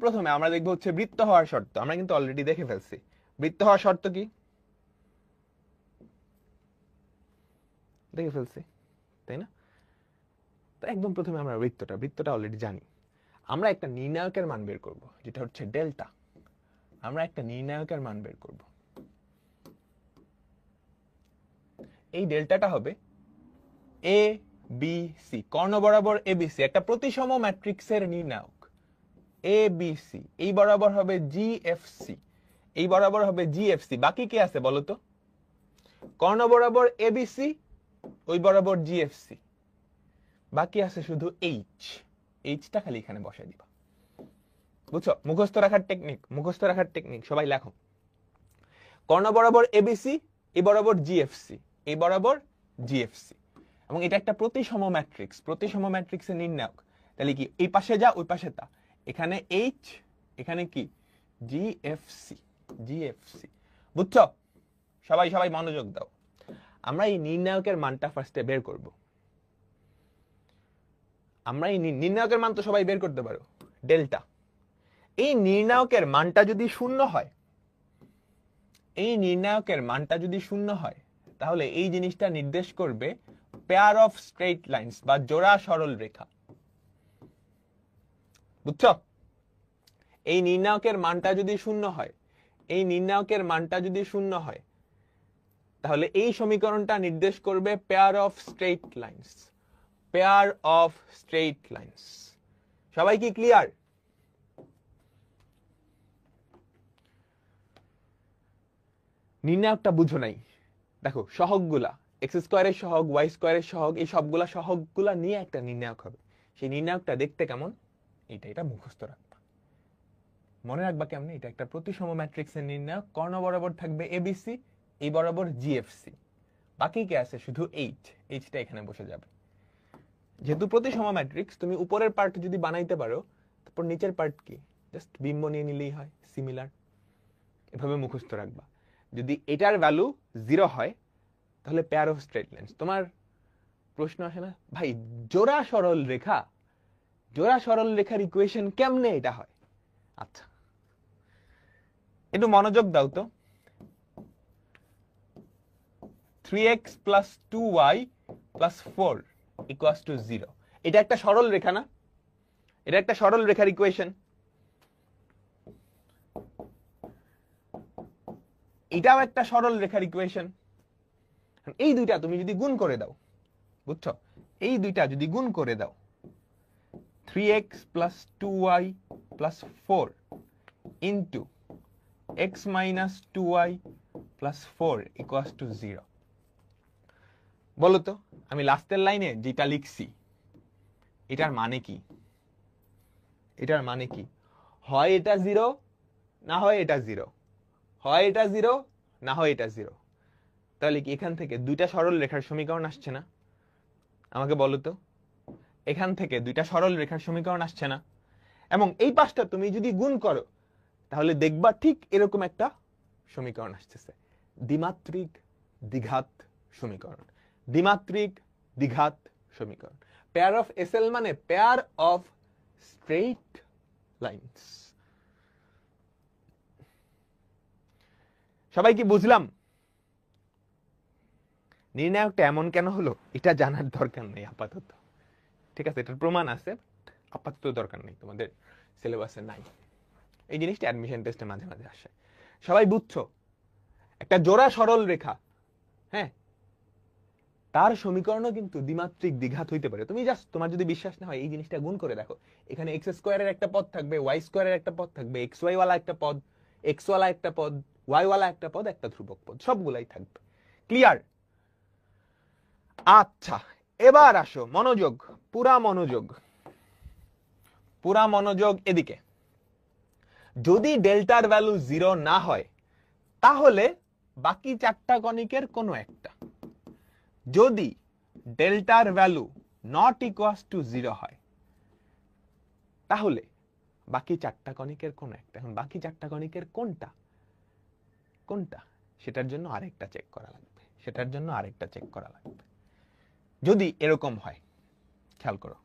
প্রথমে আমরা দেখব হচ্ছে বৃত্ত হওয়ার শর্ত। আমরা কিন্তু অলরেডি দেখে ফেলছি বৃত্ত হওয়ার শর্ত কি, দেখে ফেলছি, তাই না? তো একদম প্রথমে আমরা বৃত্তটা অলরেডি জানি। আমরা একটা নির্ণায়কের মান বের করব, যেটা হচ্ছে ডেল্টা। আমরা একটা নির্ণায়কের মান বের করব। এই ডেল্টাটা হবে এ বি সি, কর্ণ বরাবর এ বি সি, একটা প্রতিসম ম্যাট্রিক্সের নির্ণায়ক এ বি সি। এই বরাবর হবে জি এফ সি, এই বরাবর হবে জি এফ সি। বাকি কি আছে বলো তো? কর্ণ বরাবর এ বি সি, ওই বরাবর জি এফ সি, বাকি আছে শুধু এইচ। এইচটা খালি এখানে বসাই দিবা। বুঝছো? মুখস্থ রাখার টেকনিক সবাই লেখো। কর্ণ বরাবর এবিসি, এই বরাবর জিএফসি, এই বরাবর জিএফসি, এবং এটা একটা প্রতিসম ম্যাট্রিক্স, প্রতিসম ম্যাট্রিক্সের নির্ণায়ক। তাহলে কি এই পাশে যা ওই পাশে তা, এখানে এইচ, এখানে কি জিএফসি। বুঝছো? সবাই মনোযোগ দাও। আমরা এই নির্ণায়কের মানটা ফার্স্টে বের করব। আমরা এই নির্ণায়কের মান তো সবাই বের করতে পারো, ডেল্টা। এই নির্ণায়কের মানটা যদি শূন্য হয়, এই নির্ণায়কের মানটা যদি শূন্য হয়, তাহলে এই জিনিসটা নির্দেশ করবে পেয়ার অফ স্ট্রেট লাইনস বা জোড়া সরল রেখা। বুঝছো? এই নির্ণায়কের মানটা যদি শূন্য হয়, এই নির্ণায়কের মানটা যদি শূন্য হয়, তাহলে এই সমীকরণটা নির্দেশ করবে pair of straight lines, pair of straight lines. সবাই কি ক্লিয়ার? নির্ণায়কটা বুঝো নাই? দেখো, সহগগুলা এক্স স্কোয়ারের সহগ, ওয়াই স্কোয়ারের সহগ, এই সবগুলা সহগগুলা নিয়ে একটা নির্ণায়ক হবে। সেই নির্ণায়কটা দেখতে কেমন এটা মুখস্থ রাখবা। মনে রাখবা কেমনে? এটা একটা প্রতিসম ম্যাট্রিক্সের নির্ণায়ক। কর্ণ বরাবর থাকবে এবিসি, এই বরাবর জিএফসি, বাকি কে আছে শুধু এইচ। এইচটা এখানে বসে যাবে। যেহেতু প্রতিসম ম্যাট্রিক্স, তুমি উপরের পার্ট যদি বানাইতে পারো, তারপর নিচের পার্ট কি জাস্ট বিম্ব নিয়ে নিলেই হয়, সিমিলার। এভাবে মুখস্থ রাখবা। যদি এটার ভ্যালু 0 হয়, তাহলে পেয়ার অফ স্ট্রেট লাইনস। তোমার প্রশ্ন আসে না, ভাই জোড়া সরল রেখার ইকুয়েশন কেমনে এটা হয়? আচ্ছা, একটু মনোযোগ দাও তো। 3x plus 2y plus 4 equals to 0। এটা একটা সরল রেখা না? এটা একটা সরল রেখার ইকুয়েশন। এটাও একটা সরল রেখার ইকুয়েশন। এই দুইটা তুমি যদি গুণ করে দাও, বুঝছো, এই দুইটা যদি গুণ করে দাও, 3x plus 2y plus 4 into x minus 2y plus 4 equals to 0। বলো তো আমি লাস্টের লাইনে যেটা লিখছি এটার মানে কি? এটার মানে কি? হয় এটা 0 না হয় এটা 0, হয় এটা 0 না হয় এটা 0। তাহলে কি এখান থেকে দুইটা সরল রেখার সমীকরণ আসছে না? আমাকে বলো তো, এখান থেকে দুইটা সরল রেখার সমীকরণ আসছে না? এবং এই পাশটা তুমি যদি গুণ করো তাহলে দেখবা ঠিক এরকম একটা সমীকরণ আসতেছে, দ্বিমাত্রিক দ্বিঘাত সমীকরণ। দ্বিমাত্রিক দ্বিঘাত সমীকরণ। পেয়ার অফ এসএল মানে পেয়ার অফ স্ট্রেইট লাইনস। সবাই কি বুঝলাম? নির্ণায়কটা এমন কেন হলো এটা জানার দরকার নেই আপাতত, ঠিক আছে? এটার প্রমাণ আছে, আপাতত দরকার নেই, তোমাদের সিলেবাসে নাই। এই জিনিসটা অ্যাডমিশন টেস্টে মাঝে মাঝে আসে। সবাই বুঝছো? একটা জোড়া সরল রেখা, হ্যাঁ, তার সমীকরণও কিন্তু দ্বিমাত্রিক দ্বিঘাত হইতে পারে। তুমি জাস্ট, তোমার যদি বিশ্বাস না হয় এই জিনিসটা গুণ করে দেখো। এখানে এক্স স্কোয়ারের একটা পদ থাকবে, ওয়াই স্কোয়ারের একটা পদ থাকবে, এক্স ওয়াই ওয়ালা একটা পদ, এক্স ওয়ালা একটা পদ, ওয়াই ওয়ালা একটা পদ, একটা ধ্রুবক পদ, সবগুলাই থাকবে। ক্লিয়ার? আচ্ছা, এবার আসো, মনোযোগ, পুরা মনোযোগ, পুরা মনোযোগ এদিকে। যদি ডেল্টার ভ্যালু 0 না হয় তাহলে বাকি চারটা কণিকের কোনো একটা। যদি ডেল্টার ভ্যালু নট ইকুয়ালস টু 0 হয় তাহলে বাকি চারটা কণিকের কোন একটা। এখন বাকি চারটা কণিকের কোনটা কোনটা সেটার জন্য আরেকটা চেক করা লাগবে, সেটার জন্য আরেকটা চেক করা লাগবে। যদি এরকম হয়, খেয়াল করো,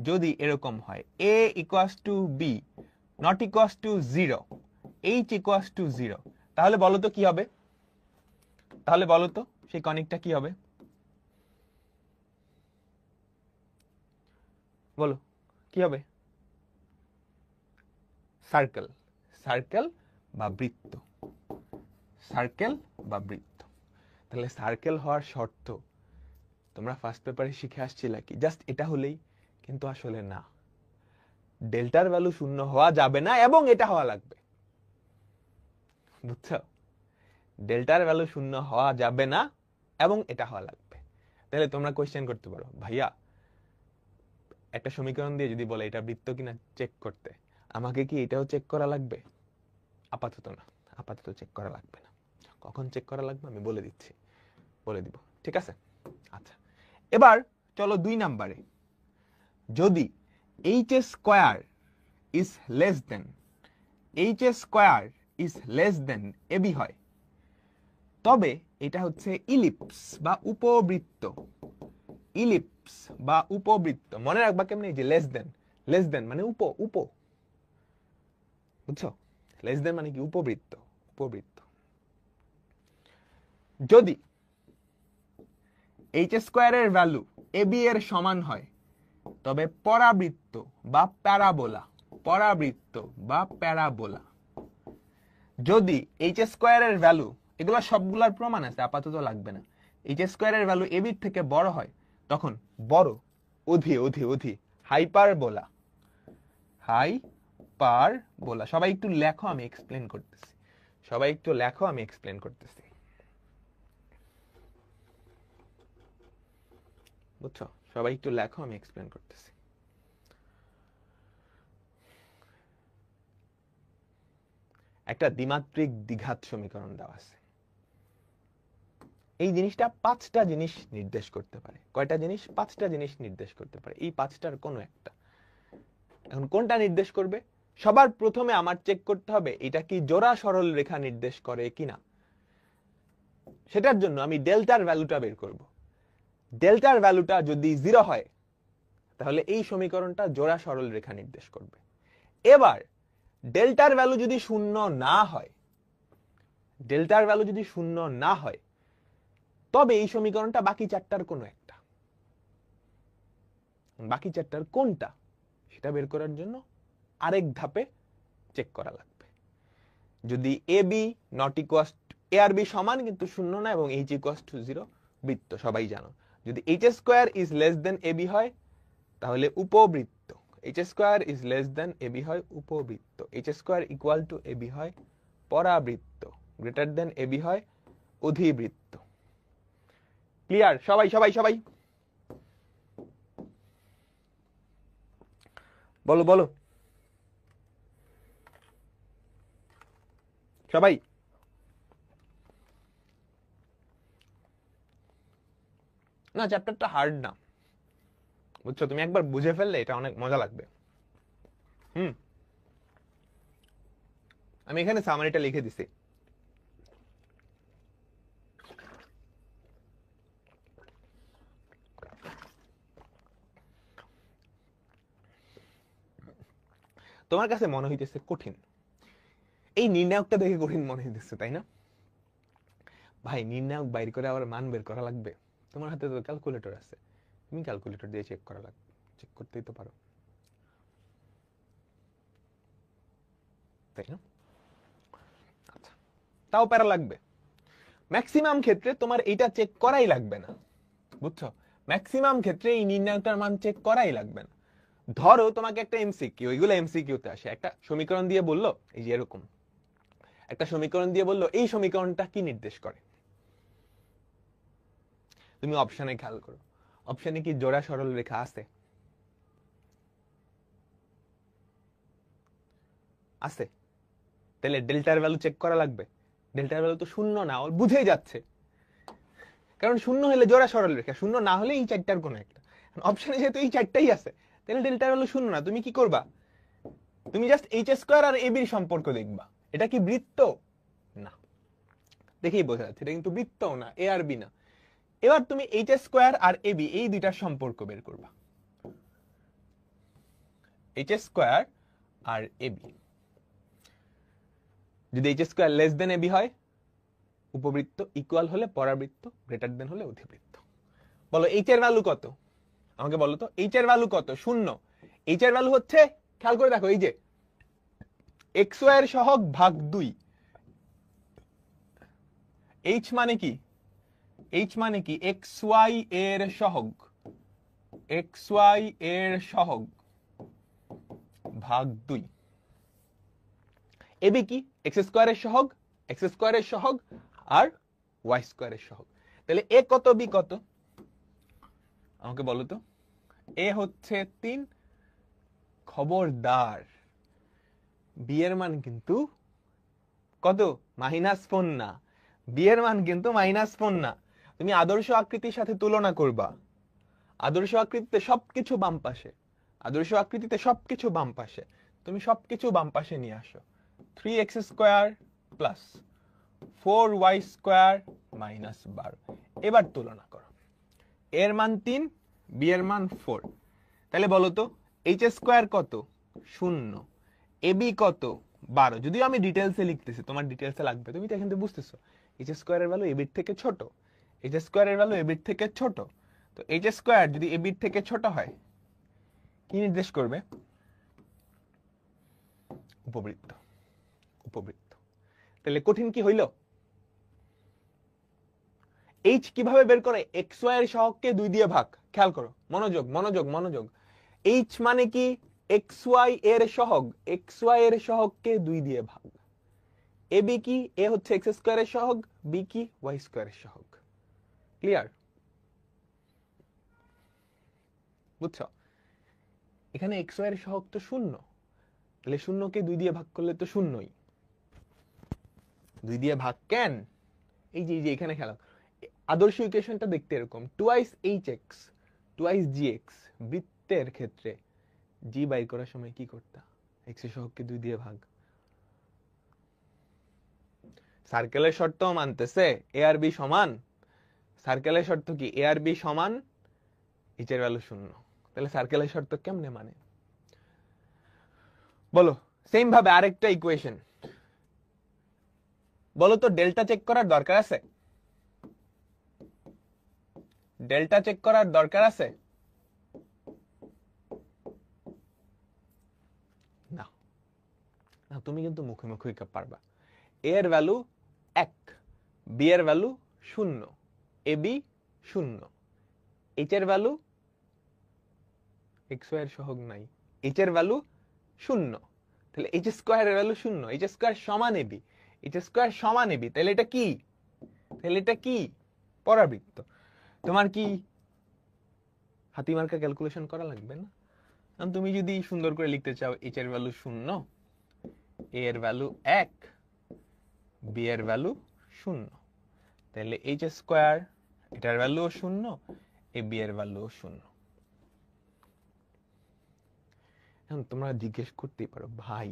যদি এরকম হয় a equals to b not equals to 0, h equals to 0, তাহলে বলো তো কি হবে? তাহলে বলো তো সেই কণিকটা কি হবে? বলো কি হবে? সার্কেল, সার্কেল বা বৃত্ত, সার্কেল বা বৃত্ত। তাহলে সার্কেল হওয়ার শর্ত তোমরা ফার্স্ট পেপারে শিখে আসছিলে কি? জাস্ট এটা হলেই, কিন্তু আসলে না, ডেল্টার ভ্যালু 0 হওয়া যাবে না এবং এটা হওয়া লাগবে। বুঝছো? ডেল্টার ভ্যালু 0 হওয়া যাবে না এবং এটা হওয়া লাগবে। তাহলে তোমরা কোশ্চেন করতে পারো, ভাইয়া একটা সমীকরণ দিয়ে যদি বলে এটা বৃত্ত কিনা চেক করতে, আমাকে কি এটাও চেক করা লাগবে? আপাতত না, আপাতত চেক করা লাগবে না। কখন চেক করা লাগবে আমি বলে দিচ্ছি, বলে দিব, ঠিক আছে? আচ্ছা, এবার চলো 2 নম্বরে। যদি h square is less then, h square is less then ab হয়, তবে এটা হচ্ছে ইলিপস বা উপবৃত্ত। ইলিপস বা উপবৃত্ত মনে রাখবা কেমনে? যে লেস দেন, লেস দেন মানে উপ, উপ, বুঝছো? লেস দেন মানে কি? উপবৃত্ত, উপবৃত্ত। যদি h স্কয়ারের ভ্যালু ab এর সমান হয় তবে পরাবৃত্ত বা প্যারাবোলা, পরাবৃত্ত বা প্যারাবোলা। যদি h স্কয়ারের ভ্যালু, এগুলো সবগুলোর প্রমাণ আছে, আপাতত লাগবে না, h স্কয়ারের ভ্যালু ab এর থেকে বড় হয় তখন বড়, অধি, অধি, অধি, হাইপারবোলা, হাইপারবোলা। সবাই একটু লেখো, আমি এক্সপ্লেন করতেছি। সবাই একটু লেখো, আমি এক্সপ্লেন করতেছি। বুঝছো? সবাই একটু লেখো, আমি এক্সপ্লেন করতেছি। একটা দ্বিমাত্রিক দ্বিঘাত সমীকরণ দেওয়া আছে। এই জিনিসটা 5টা জিনিস নির্দেশ করতে পারে। কয়টা জিনিস? 5টা জিনিস নির্দেশ করতে পারে। এই 5টার কোনো একটা। এখন কোনটা নির্দেশ করবে? সবার প্রথমে আমার চেক করতে হবে এটা কি জোড়া সরল রেখা নির্দেশ করে কিনা। সেটার জন্য আমি ডেল্টার ভ্যালুটা বের করব। ডেল্টার ভ্যালুটা যদি 0 হয় তাহলে এই সমীকরণটা জোড়া সরল রেখা নির্দেশ করবে। এবার ডেল্টার ভ্যালু যদি 0 না হয়, ডেল্টার ভ্যালু যদি 0 না হয় তবে এই সমীকরণটা বাকি চারটার কোনো একটা, বাকি চারটার কোনটা সেটা বের করার জন্য আরেক ধাপে চেক করা লাগবে। যদি A B not equal A আর বি সমান কিন্তু শূন্য না এবং এইচ ইকুয়াল টু 0 বৃত্ত, সবাই জানো। যদি H square is less than A B হয় তাহলে উপবৃত্ত, H square is less than A B হয় উপবৃত্ত, H square equal to A B হয় পরাবৃত্ত, গ্রেটার দেন এ বি হয় অধিবৃত্ত। ক্লিয়ার? সবাই সবাই সবাই বলো বলো সবাই। না, চ্যাপ্টারটা হার্ড না, বুঝছো? তুমি একবার বুঝে ফেললে এটা অনেক মজা লাগবে। আমি এখানে সামারিটা লিখে দিছি। তোমার কাছে মনে হইতেছে কঠিন, এই নির্ণায়কটা দেখে কঠিন মনে হইতেছে, তাই না? ভাই, নির্ণায়ক বাইর করে আবার মান বের করা লাগবে। তোমার হাতে তো ক্যালকুলেটর আছে, তুমি ক্যালকুলেটর দিয়ে চেক করা লাগবে, চেক করতেই তো পারো, তাই না? আচ্ছা, তাও প্যারা লাগবে। ম্যাক্সিমাম ক্ষেত্রে তোমার এইটা চেক করাই লাগবে না, বুঝছো? ম্যাক্সিমাম ক্ষেত্রে এই নির্ণায়কটার মান চেক করাই লাগবে না। ধরো তোমাকে একটা এমসিকিউ, ওইগুলো এমসিকিউতে আসে, একটা সমীকরণ দিয়ে বললো এই যে এরকম একটা সমীকরণ দিয়ে বললো এই সমীকরণটা কি নির্দেশ করে। তুমি অপশনে খেয়াল করো, অপশনে কি জোড়া সরল রেখা আছে? আছে। তাহলে ডেল্টার ভ্যালু চেক করা লাগবে। ডেল্টার ভ্যালু তো শূন্য না, ওর বুঝেই যাচ্ছে, কারণ শূন্য হলে জোড়া সরল রেখা, শূন্য না হলে এই চারটার কোনো একটা। অপশনে যেহেতু এই চারটাই আছে, তাহলে ডেল্টার ভ্যালু শূন্য না। তুমি কি করবা? তুমি জাস্ট এইচ স্কোয়ার আর এবির সম্পর্ক দেখবা। এটা কি বৃত্ত? না, দেখেই বোঝা যাচ্ছে এটা কিন্তু বৃত্তও না, এ আর বি না। এবার তুমি এইচ স্কোয়ার আর এবি এই দুইটার সম্পর্ক বের করবা। এইচ স্কোয়ার আর এবি, যদি H square less than AB হয় উপবৃত্ত, ইকুয়াল হলে পরাবৃত্ত, গ্রেটার দেন হলে অধিবৃত্ত। বলো এইচ এর ভ্যালু কত? আমাকে বলো তো, এইচ এর ভ্যালু কত? শূন্য। এইচ এর ভ্যালু হচ্ছে, খেয়াল করে দেখো, এই যে এক্স ওয়াই এর সহগ ভাগ 2। এইচ মানে কি? এইচ মানে কি? এক্স ওয়াই এর সহগ, এক্স ওয়াই এর সহগ ভাগ 2। এবি কি? এক্স স্কোয়ারের সহগ, এক্স স্কোয়ারের সহগ আর ওয়াই স্কোয়ারের সহগ। তাহলে এ কত, বি কত? আমাকে বলো তো। এ হচ্ছে 3, খবরদার বি এর মান কিন্তু কত? -4 না, বি এর মান কিন্তু -4 না। তুমি আদর্শ আকৃতির সাথে তুলনা করবা, আদর্শ আকৃতিতে সবকিছু বাম পাশে, আদর্শ আকৃতিতে সবকিছু বাম পাশে, তুমি সবকিছু বাম পাশে নিয়ে আসো। 3x square plus 4y square minus 12। এবার তুলনা করো, এর মান 3, বি এর মান 4। তাহলে বলো তো এইচ স্কোয়ার কত? 0, এবি কত? 12। যদিও আমি ডিটেলসে লিখতেছি, তোমার ডিটেলসে লাগবে, তুমি তো এখান থেকে বুঝতেছো এইচ স্কোয়ারের ভ্যালু এবির থেকে ছোট, এইচ স্কোয়ারের ভ্যালু এবির থেকে ছোট। তো এইচ স্কোয়ার যদি এবির থেকে ছোট হয় কি নির্দেশ করবে? উপবৃত্ত, উপবৃত্ত। তাহলে কঠিন কি হইল? এইচ কিভাবে বের করে? এক্স ওয়াই এর সহগকে 2 দিয়ে ভাগ। খেয়াল করো, মনোযোগ মনোযোগ মনোযোগ। এইচ মানে কি? এক্স ওয়াই এর সহগ, এক্স ওয়াই এর সহগকে 2 দিয়ে ভাগ। এ বি কি? এ হচ্ছে এক্স স্কোয়ারের সহগ, বি কি? ওয়াই স্কোয়ারের সহগ। ক্লিয়ার? বুঝছো? এখানে এক্স ওয়াই এর সহগ তো 0, তাহলে 0কে 2 দিয়ে ভাগ করলে তো 0ই। 2 দিয়ে ভাগ কেন? এই যে এখানে খেলা, আদর্শ ইকুয়েশনটা দেখতে এরকম, 2hx 2gx। বৃত্তের ক্ষেত্রে জি বাইর করার সময় কি করতা? এক্স এর সহগকে 2 দিয়ে ভাগ। সার্কেলের শর্ত মানতেছে এ আর বি সমান, সার্কেলের শর্ত কি? এ আর বি সমান, এইচ এর ভ্যালু 0। তাহলে সার্কেলের শর্ত কেমনে মানে? বলো। সেম ভাবে আরেকটা ইকুয়েশন বলো তো, ডেল্টা চেক করার দরকার আছে? ডেল্টা চেক করার দরকার আছে? না, তুমি কিন্তু মুখে মুখে পারবা। এ এর ভ্যালু 1, বি এর ভ্যালু 0, এ বি 0, এইচ এর ভ্যালু এক্স ওয়াই এর সহগ নাই, এইচ এর ভ্যালু 0, তাহলে এইচ স্কয়ার এর ভ্যালু 0, এইচ স্কয়ার সমান এবি, এইচ স্কয়ার সমান এবি, তাহলে এটা কি? তাহলে এটা কি? পরাবৃত্ত। তোমার কি হাতিমার্কা ক্যালকুলেশন করা লাগবে না? তুমি যদি সুন্দর করে লিখতে চাও এইচ এর ভ্যালু 0, এ এর ভ্যালু 1, বি এর ভ্যালু 0, তাহলে এইচ স্কয়ার এটার ভ্যালু 0, এ বি এর ভ্যালু 0। এখন তোমরা জিজ্ঞেস করতেই পারো, ভাই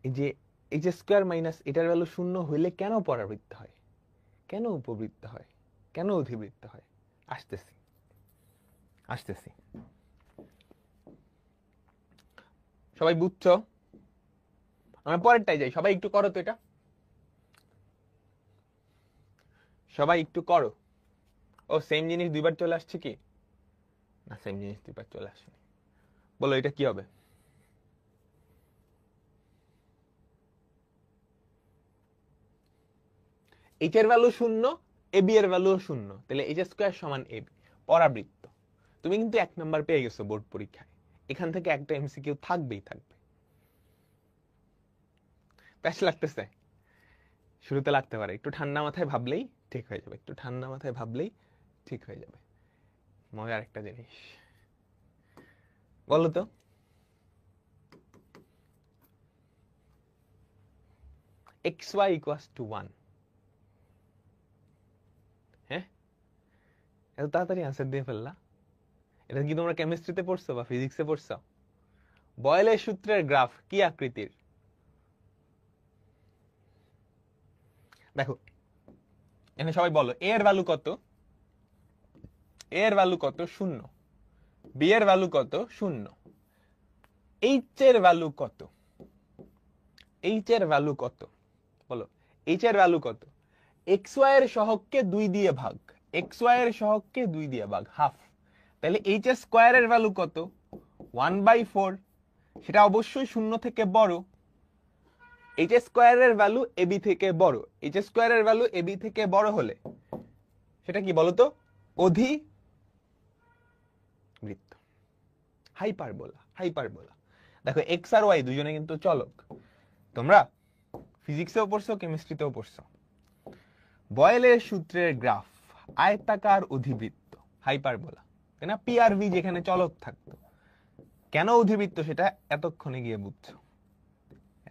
এই যে এইচ স্কয়ার মাইনাস এটার ভ্যালু 0 হইলে কেন পরাবৃত্ত হয়, কেন উপবৃত্ত হয়, কেন অধিবৃত্ত হয়? আসতেছি আসতেছি। সবাই বুঝছো? আমরা পরেরটাই যাই। সবাই একটু করো তো এটা, সবাই একটু করো। ও সেম জিনিস দুইবার চলে আসছে কি না? সেম জিনিস দুইবার চলে আসেনি। বলো এটা কি হবে? এইচ এর ভ্যালু 0, এ বি এর ভ্যালু 0, তাহলে এইচ স্কয়ার সমান এ বি, পরাবৃত্ত। তুমি কিন্তু 1 নাম্বার পেয়ে গেছো বোর্ড পরীক্ষায়। এখান থেকে একটা এমসিকিউ থাকবেই থাকবে। প্যাচ লাগতেছে? শুরুতে লাগতে পারে, একটু ঠান্ডা মাথায় ভাবলেই ঠিক হয়ে যাবে, একটু ঠান্ডা মাথায় ভাবলেই ঠিক হয়ে যাবে। মজার একটা জিনিস, বলো তো xy equals to 1, হ্যাঁ? এত তাড়াতাড়ি আনসার দিয়ে ফেললা? এটা কি তোমরা কেমিস্ট্রিতে পড়ছো বা ফিজিক্সে পড়ছো? বয়েলের সূত্রের গ্রাফ কি আকৃতির? দেখো এখানে সবাই বলো, এ এর ভ্যালু কত? এ এর ভ্যালু কত? 0, বি এর ভ্যালু কত? 0, এইচ এর ভ্যালু কত? এইচ এর ভ্যালু কত? বলো এইচ এর ভ্যালু কত? এক্স ওয়াই এর সহগকে 2 দিয়ে ভাগ, এক্স ওয়াই এর সহগকে 2 দিয়ে ভাগ, হাফ। তাহলে এইচ স্কয়ার এর ভ্যালু কত? 1/4, সেটা অবশ্যই 0 থেকে বড়। এইচ স্কয়ার এর ভ্যালু এ বি থেকে বড়, এইচ স্কয়ার এর ভ্যালু এ বি থেকে বড় হলে সেটা কি বলতো? অধিবৃত্ত, হাইপারবোলা। হাইপারবোলা। দেখো এক্স আর ওয়াই দুজনে কিন্তু চলক। তোমরা ফিজিক্সেও পড়ছো, কেমিস্ট্রিতেও পড়ছো। বয়েলের সূত্রের গ্রাফ আয়তাকার অধিবৃত্ত, হাইপারবোলা, তাই না? পি আর ভি যেখানে চলক থাকতো। কেন অধিবৃত্ত সেটা এতক্ষণে গিয়ে বুঝছো,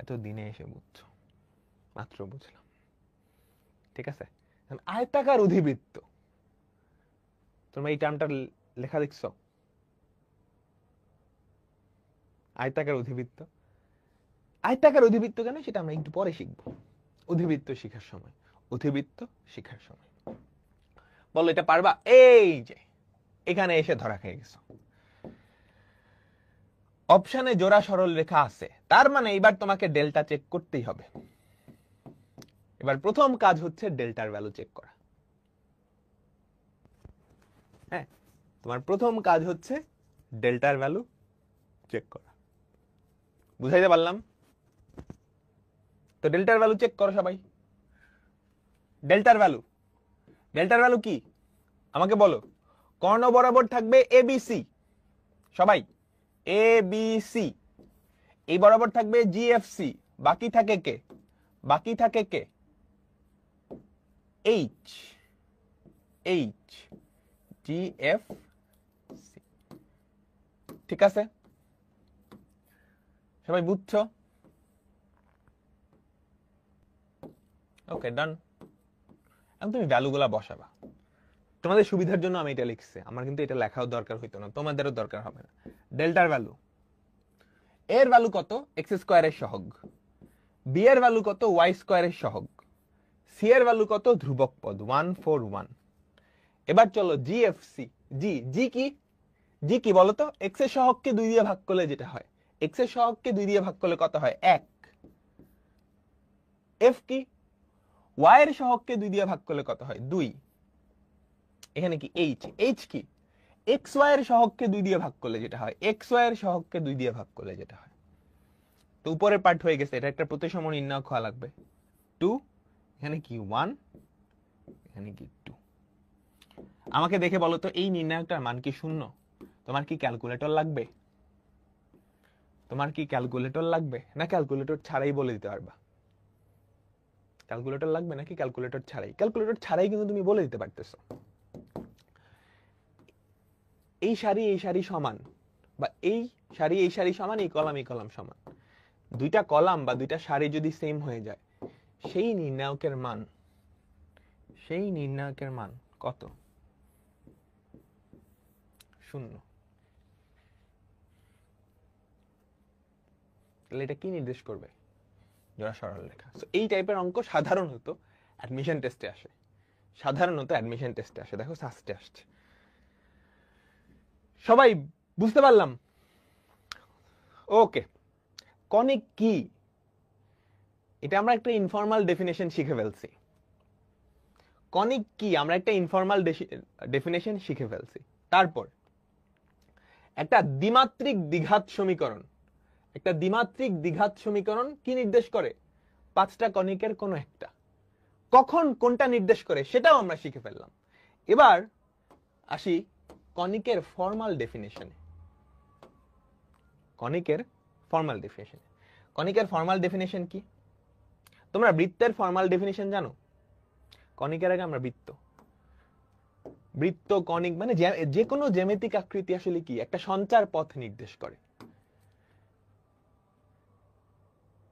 এত দিনে এসে বুঝছো, মাত্র বুঝলাম। ঠিক আছে, আয়তাকার অধিবৃত্ত, তোমরা এই টার্মটা লেখা দেখছো? আয়তাকার অধিবৃত্ত। আয়তাকার অধিবৃত্ত কেন সেটা আমরা একটু পরে শিখবো, অধিবৃত্ত শিখার সময়, অধিবৃত্ত শিখার সময়। বলো এটা পারবা? এই যে এখানে এসে ধরা খেয়ে গেছো। অপশনে জোড়া সরল রেখা আছে, তার মানে এবার তোমাকে ডেল্টা চেক করতেই হবে। এবার প্রথম কাজ হচ্ছে ডেল্টার ভ্যালু চেক করা। হ্যাঁ, তোমার প্রথম কাজ হচ্ছে ডেল্টার ভ্যালু চেক করা। বুঝাইতে পারলাম? তো ডেল্টার ভ্যালু চেক করো সবাই। ডেল্টার ভ্যালু, ডেল্টার ভ্যালু কি আমাকে বলো? কর্ণ বরাবর থাকবে এবিসি, সবাই এবিসি। এই বরাবর থাকবে জিএফসি, বাকি থাকে কে? বাকি থাকে কে? H, H, GFC. ঠিক আছে, সবাই বুঝছো? ওকে, ডান। এখন তুমি ভ্যালুগুলা বসাবা। তোমাদের সুবিধার জন্য আমি এটা লিখছি, আমার কিন্তু এটা লেখাও দরকার হইতো না, তোমাদেরও দরকার হবে না। ডেল্টার ভ্যালু, এর ভ্যালু কত? এক্স স্কয়ারের সহগ। বি এর ভ্যালু কত? ওয়াই স্কয়ারের সহগ। সি এর ভ্যালু কত? ধ্রুবক পদ 141। এবার চলো জিএফসি। জি, জি কি? জি কি বলতো? এক্স এর সহগকে 2 দিয়ে ভাগ করলে যেটা হয়, এক্স এর সহগকে 2 দিয়ে ভাগ করলে কত হয়? 1। এফ কি? ওয়াই এর সহগকে 2 দিয়ে ভাগ করলে কত হয়? 2। এখানে কি এইচ, এইচ কি এক্স ওয়াই এর সহগকে 2 দিয়ে ভাগ করলে যেটা হয়, এক্স ওয়াই এর সহগকে 2 দিয়ে ভাগ করলে যেটা হয়। তো উপরের পার্ট হয়ে গেছে, এটা একটা প্রতিসম নির্ণয় করা লাগবে 2, এখানে কি 1, এখানে কি 2। আমাকে দেখে বলো তো এই নির্ণায়কটার মান কি 0? তোমার কি ক্যালকুলেটর লাগবে? তোমার কি ক্যালকুলেটর লাগবে, না ক্যালকুলেটর ছাড়াই বলে দিতে পারবা? ক্যালকুলেটর লাগবে নাকি ক্যালকুলেটর ছাড়াই? ক্যালকুলেটর ছাড়াই কিন্তু তুমি বলে দিতে পারতেছো এই সারি সমান, বা এই সারি সমান, এই কলাম সমান। দুইটা কলাম বা দুইটা সারি যদি সেম হয়ে যায়, সেই নির্ণায়কের মান কত? 0। তাহলে এটা কি নির্দেশ করবে? জোড়া সরল রেখা। সো এই টাইপের অঙ্ক সাধারণত অ্যাডমিশন টেস্টে আসে, দেখো সাস্টে আসছে। সবাই বুঝতে পারলাম? ওকে, কনিক কি এটা আমরা একটা ইনফর্মাল ডেফিনেশন শিখে ফেলছি। কনিক কি আমরা একটা ইনফর্মাল ডেফিনেশন শিখে ফেলছি। তারপর একটা দ্বিমাত্রিক দ্বিঘাত সমীকরণ কি নির্দেশ করে? 5টা কনিকের কোন একটা। কখন কোনটা নির্দেশ করে সেটাও আমরা শিখে ফেললাম। এবার আসি কনিকের ফর্মাল ডেফিনেশনে। কনিকের ফর্মাল ডেফিনেশন কি? তোমরা বৃত্তের ফর্মাল ডেফিনেশন জানো? কনিকের আগে আমরা বৃত্ত কনিক মানে যে কোনো জ্যামিতিক আকৃতি আসলে কি একটা সঞ্চার পথ নির্দেশ করে।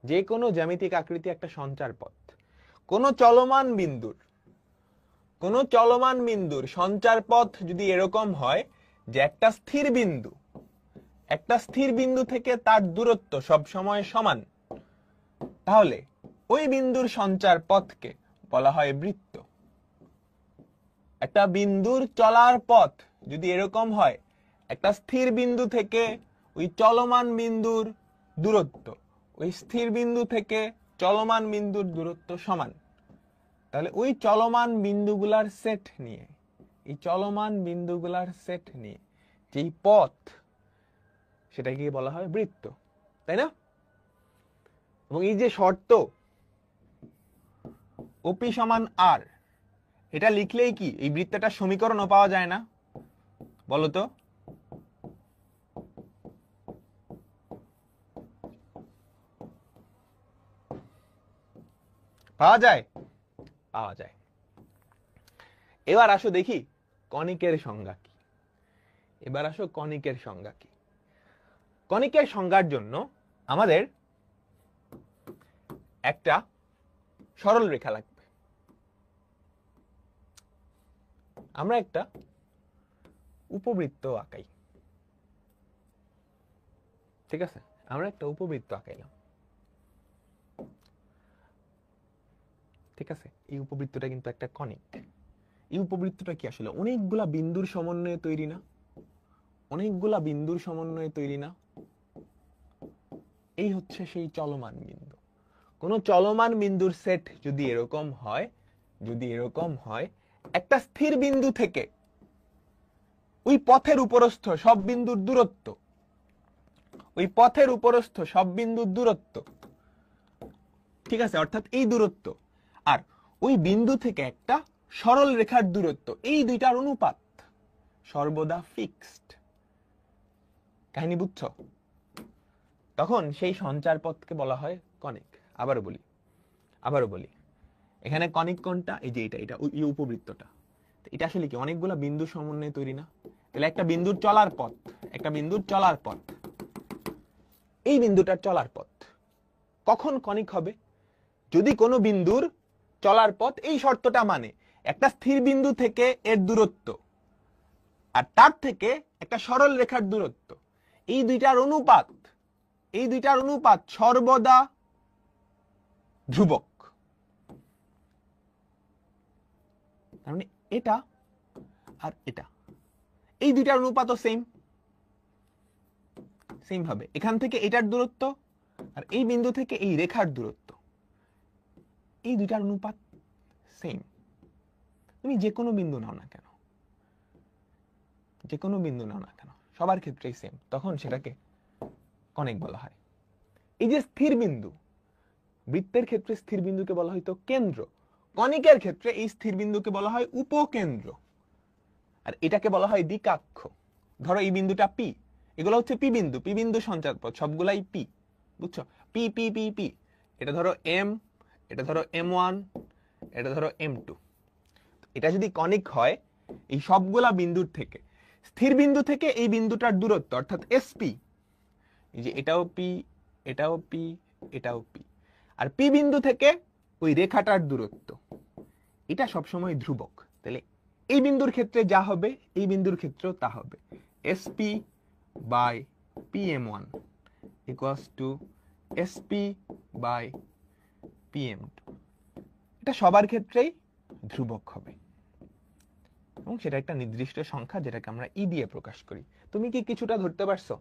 যে কোনো জ্যামিতিক আকৃতি একটা সঞ্চার পথ। কোন চলমান বিন্দুর সঞ্চার পথ যদি এরকম হয় যে একটা স্থির বিন্দু থেকে তার দূরত্ব সব সময় সমান, তাহলে ওই বিন্দুর সঞ্চার পথকে বলা হয় বৃত্ত। একটা বিন্দুর চলার পথ যদি এরকম হয়, একটা স্থির বিন্দু থেকে ওই চলমান বিন্দুর দূরত্ব, ওই স্থির বিন্দু থেকে চলমান বিন্দুর দূরত্ব সমান, তাহলে ওই চলমান বিন্দুগুলার সেট নিয়ে যেই পথ, সেটাকে বলা হয় বৃত্ত, তাই না? এবং এই যে শর্ত ওপি সমান আর, এটা লিখলেই কি এই বৃত্তটার সমীকরণও পাওয়া যায় না? বলো তো। পাওয়া যায়। এবার আসো দেখি কনিকের সংজ্ঞা কি। কনিকের সংজ্ঞার জন্য আমাদের একটা সরল রেখা লাগবে। আমরা একটা উপবৃত্ত আঁকাই, ঠিক আছে? আমরা একটা উপবৃত্ত আঁকাইলাম, ঠিক আছে? এই উপবৃত্তটা কিন্তু একটা কনিক। এই উপবৃত্তটা কি আসলে অনেকগুলা বিন্দুর সমন্বয়ে তৈরি না? এই হচ্ছে সেই চলমান বিন্দু। কোন চলমান বিন্দুর সেট যদি এরকম হয়, একটা স্থির বিন্দু থেকে ওই পথের উপরস্থ সব বিন্দুর দূরত্ব, ঠিক আছে, অর্থাৎ এই দূরত্ব আর ওই বিন্দু থেকে একটা সরল রেখার দূরত্ব, এই দুইটার অনুপাত সর্বদা ফিক্সড। কাহিনী বুঝছো? তখন সেই সঞ্চার পথকে বলা হয় কনিক। আবারও বলি, এখানে কনিক কোনটা? এই যে এটা এই উপবৃত্তটা। এটা আসলে কি অনেকগুলা বিন্দু সমন্বয়ে তৈরি না? তাহলে একটা বিন্দুর চলার পথ, এই বিন্দুটার চলার পথ কখন কনিক হবে? যদি কোনো বিন্দুর চলার পথ এই শর্তটা মানে একটা স্থির বিন্দু থেকে এর দূরত্ব আর তার থেকে একটা সরল রেখার দূরত্ব, এই দুইটার অনুপাত সর্বদা ধ্রুবক। তার মানে এটা আর এটা, এই দুইটার অনুপাতও সেম ভাবে এখান থেকে এটার দূরত্ব আর এই বিন্দু থেকে এই রেখার দূরত্ব, এই দুইটার অনুপাত সেম। তুমি যে কোনো বিন্দু নাও না কেন, যে কোনো বিন্দু নাও না কেন সবার ক্ষেত্রেই সেম, তখন সেটাকে কনিক বলা হয়। এই যে স্থির বিন্দু, বৃত্তের ক্ষেত্রে স্থির বিন্দুকে বলা হয়তো কেন্দ্র, কনিকের ক্ষেত্রে এই স্থির বিন্দুকে বলা হয় উপকেন্দ্র, আর এটাকে বলা হয় দ্বিকাক্ষ। ধরো এই বিন্দুটা পি, এগুলো হচ্ছে পি বিন্দু, পি বিন্দু সঞ্চারপথ সবগুলাই পি, বুঝছো? পি পি পি পি, এটা ধরো এম, এটা ধরো M1, এটা ধরো M2। এটা যদি কনিক হয়, এই সবগুলা বিন্দুর থেকে, স্থির বিন্দু থেকে এই বিন্দুটার দূরত্ব অর্থাৎ এসপি, এই যে এটাও পি, এটাও পি, এটাও পি, আর পি বিন্দু থেকে ওই রেখাটার দূরত্ব, এটা সবসময় ধ্রুবক। তাহলে এই বিন্দুর ক্ষেত্রে যা হবে এই বিন্দুর ক্ষেত্রেও তা হবে, SP by PM1 equals to SP by PM2। এটা সবার ক্ষেত্রেই ধ্রুবক হবে এবং সেটা একটা নির্দিষ্ট সংখ্যা যেটাকে আমরা ই দিয়ে প্রকাশ করি। তুমি কি কিছুটা ধরতে পারছো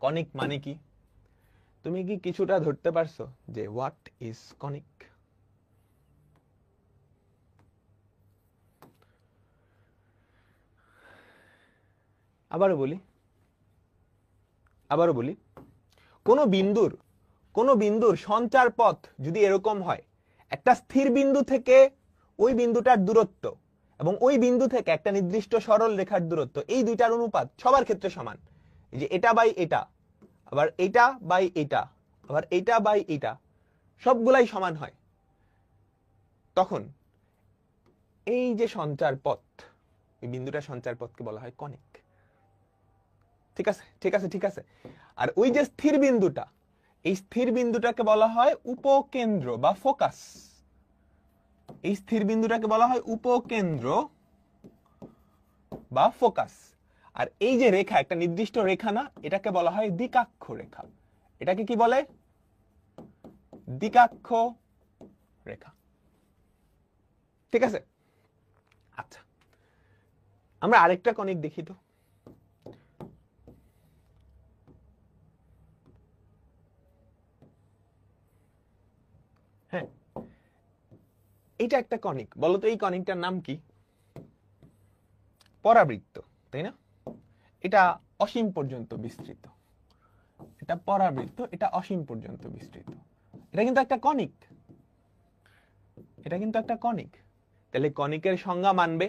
কনিক মানে কি? তুমি কি কিছুটা ধরতে পারছো যে হোয়াট ইজ কনিক? আবারও বলি, কোন বিন্দুর সঞ্চার পথ যদি এরকম হয়, একটা স্থির বিন্দু থেকে ওই বিন্দুটার দূরত্ব এবং ওই বিন্দু থেকে একটা নির্দিষ্ট সরল রেখার দূরত্ব, এই দুইটার অনুপাত সবার ক্ষেত্রে সমান, এই যে এটা বাই এটা, আবার এটা বাই এটা, আবার এটা বাই এটা, সবগুলাই সমান হয়, তখন এই যে সঞ্চার পথ, এই বিন্দুটা সঞ্চার পথকে বলা হয় কনিক। ঠিক আছে ঠিক আছে ঠিক আছে। আর ওই যে স্থির বিন্দুটা, এই স্থির বিন্দুটাকে বলা হয় উপকেন্দ্র বা ফোকাস। এই স্থির বিন্দুটাকে বলা হয় উপকেন্দ্র বা ফোকাস। আর এই যে রেখা, একটা নির্দিষ্ট রেখা না, এটাকে বলা হয় দ্বিকাক্ষ রেখা। এটাকে কি বলে? দ্বিকাক্ষ রেখা। ঠিক আছে, আচ্ছা আমরা আরেকটা কনিক দেখি তো। হ্যাঁ, এটা একটা কনিক, বলো তো এই কনিকটার নাম কি? পরাবৃত্ত, তাই না? এটা অসীম পর্যন্ত বিস্তৃত, এটা পরাবৃত্ত, এটা অসীম পর্যন্ত বিস্তৃত, এটা কিন্তু একটা কনিক, এটা কিন্তু একটা কনিক। তাহলে কনিকের সংজ্ঞা মানবে,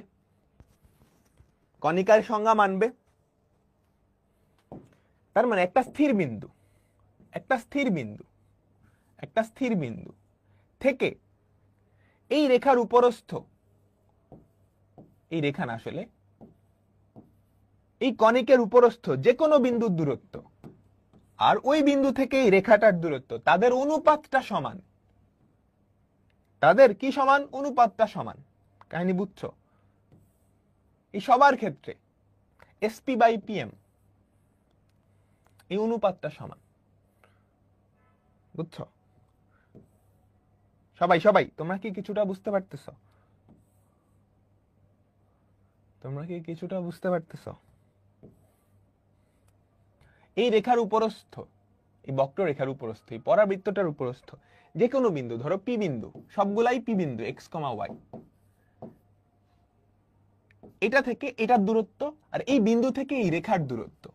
কনিকার সংজ্ঞা মানবে, তার মানে একটা স্থির বিন্দু, একটা স্থির বিন্দু, একটা স্থির বিন্দু থেকে এই রেখার উপরস্থ, এই রেখা না আসলে, এই কনিকের উপরস্থ যে কোনো বিন্দুর দূরত্ব আর ওই বিন্দু থেকে এই রেখাটার দূরত্ব, তাদের অনুপাতটা সমান। তাদের কি সমান? অনুপাতটা সমান। কাহিনী বুঝছো? এই সবার ক্ষেত্রে এসপি বাই পিএম, এই অনুপাতটা সমান, বুঝছো? সবাই সবাই তোমরা কি কিছুটা বুঝতে পারতেছ? তোমরা কি কিছুটা বুঝতে পারতেছ? এই রেখার উপরস্থ, এই বক্ররেখার উপরস্থ, এই পরাবৃত্তটার উপরস্থ যে কোনো বিন্দু, ধরো পি বিন্দু, সবগুলাই পি বিন্দু এক্স কমা ওয়াই, এটা থেকে এটার দূরত্ব আর এই বিন্দু থেকে এই রেখার দূরত্ব,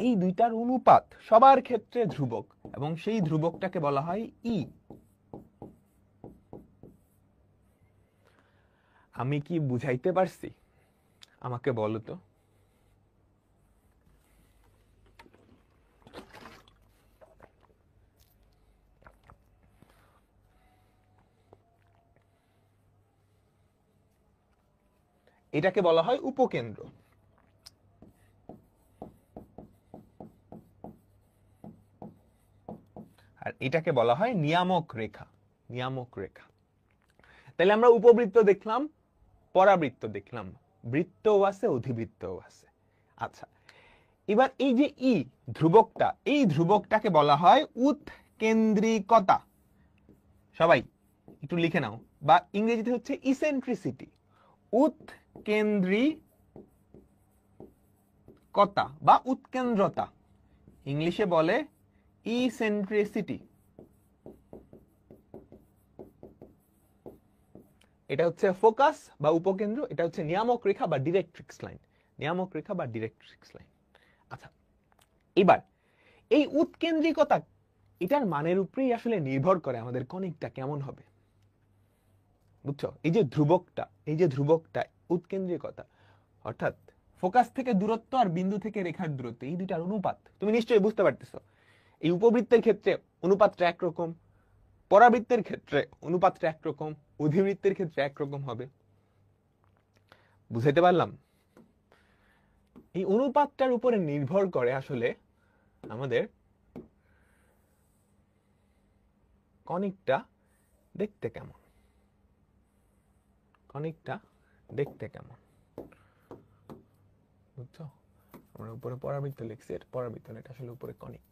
এই দুইটার অনুপাত সবার ক্ষেত্রে ধ্রুবক এবং সেই ধ্রুবকটাকে বলা হয় ই। আমি কি বুঝাইতে পারছি? আমাকে বলো তো। এটাকে বলা হয় উপকেন্দ্র, আর এটাকে বলা হয় নিয়ামক রেখা, নিয়ামক রেখা। তাহলে আমরা উপবৃত্ত দেখলাম, পরাবৃত্ত দেখলাম, বৃত্তও আছে, অধিবৃত্তও আছে। আচ্ছা, এবার এই যে ই ধ্রুবকটা, এই ধ্রুবকটাকে বলা হয় উৎকেন্দ্রিকতা। সবাই একটু লিখে নাও, বা ইংরেজিতে হচ্ছে ইসেন্ট্রিসিটি। উৎকেন্দ্রিকতা বা উৎকেন্দ্রতা, ইংলিশে বলে ইসেন্ট্রিসিটি। এটা হচ্ছে ফোকাস বা উপকেন্দ্র, এটা হচ্ছে নিয়ামক রেখা বা ডিরেক্ট্রিক্স লাইন। নিয়ামক রেখা বা ডিরেক্ট্রিক্স লাইন। আচ্ছা, এবার এই উৎকেন্দ্রিকতা এটার মানের উপরেই আসলে নির্ভর করে আমাদের কনিকটা কেমন হবে, বুঝছো? এই যে ধ্রুবকটা উৎকেন্দ্রিকতা, অর্থাৎ ফোকাস থেকে দূরত্ব আর বিন্দু থেকে রেখার দূরত্ব, এই দুইটার অনুপাত তুমি নিশ্চয়ই বুঝতে পারতেছো। এই উপবৃত্তের ক্ষেত্রে অনুপাতটা একরকম, পরাবৃত্তের ক্ষেত্রে অনুপাতটা একরকম, অধিবৃত্তের ক্ষেত্রে একরকম হবে। বুঝাইতে পারলাম? এই অনুপাতটার উপরে নির্ভর করে আসলে আমাদের কনিকটা দেখতে কেমন, কনিকটা দেখতে কেমন, বুঝছো? আমরা উপরে পরাবৃত্ত লিখছি, এটা পরাবৃত্ত না, এটা আসলে উপরে কনিক।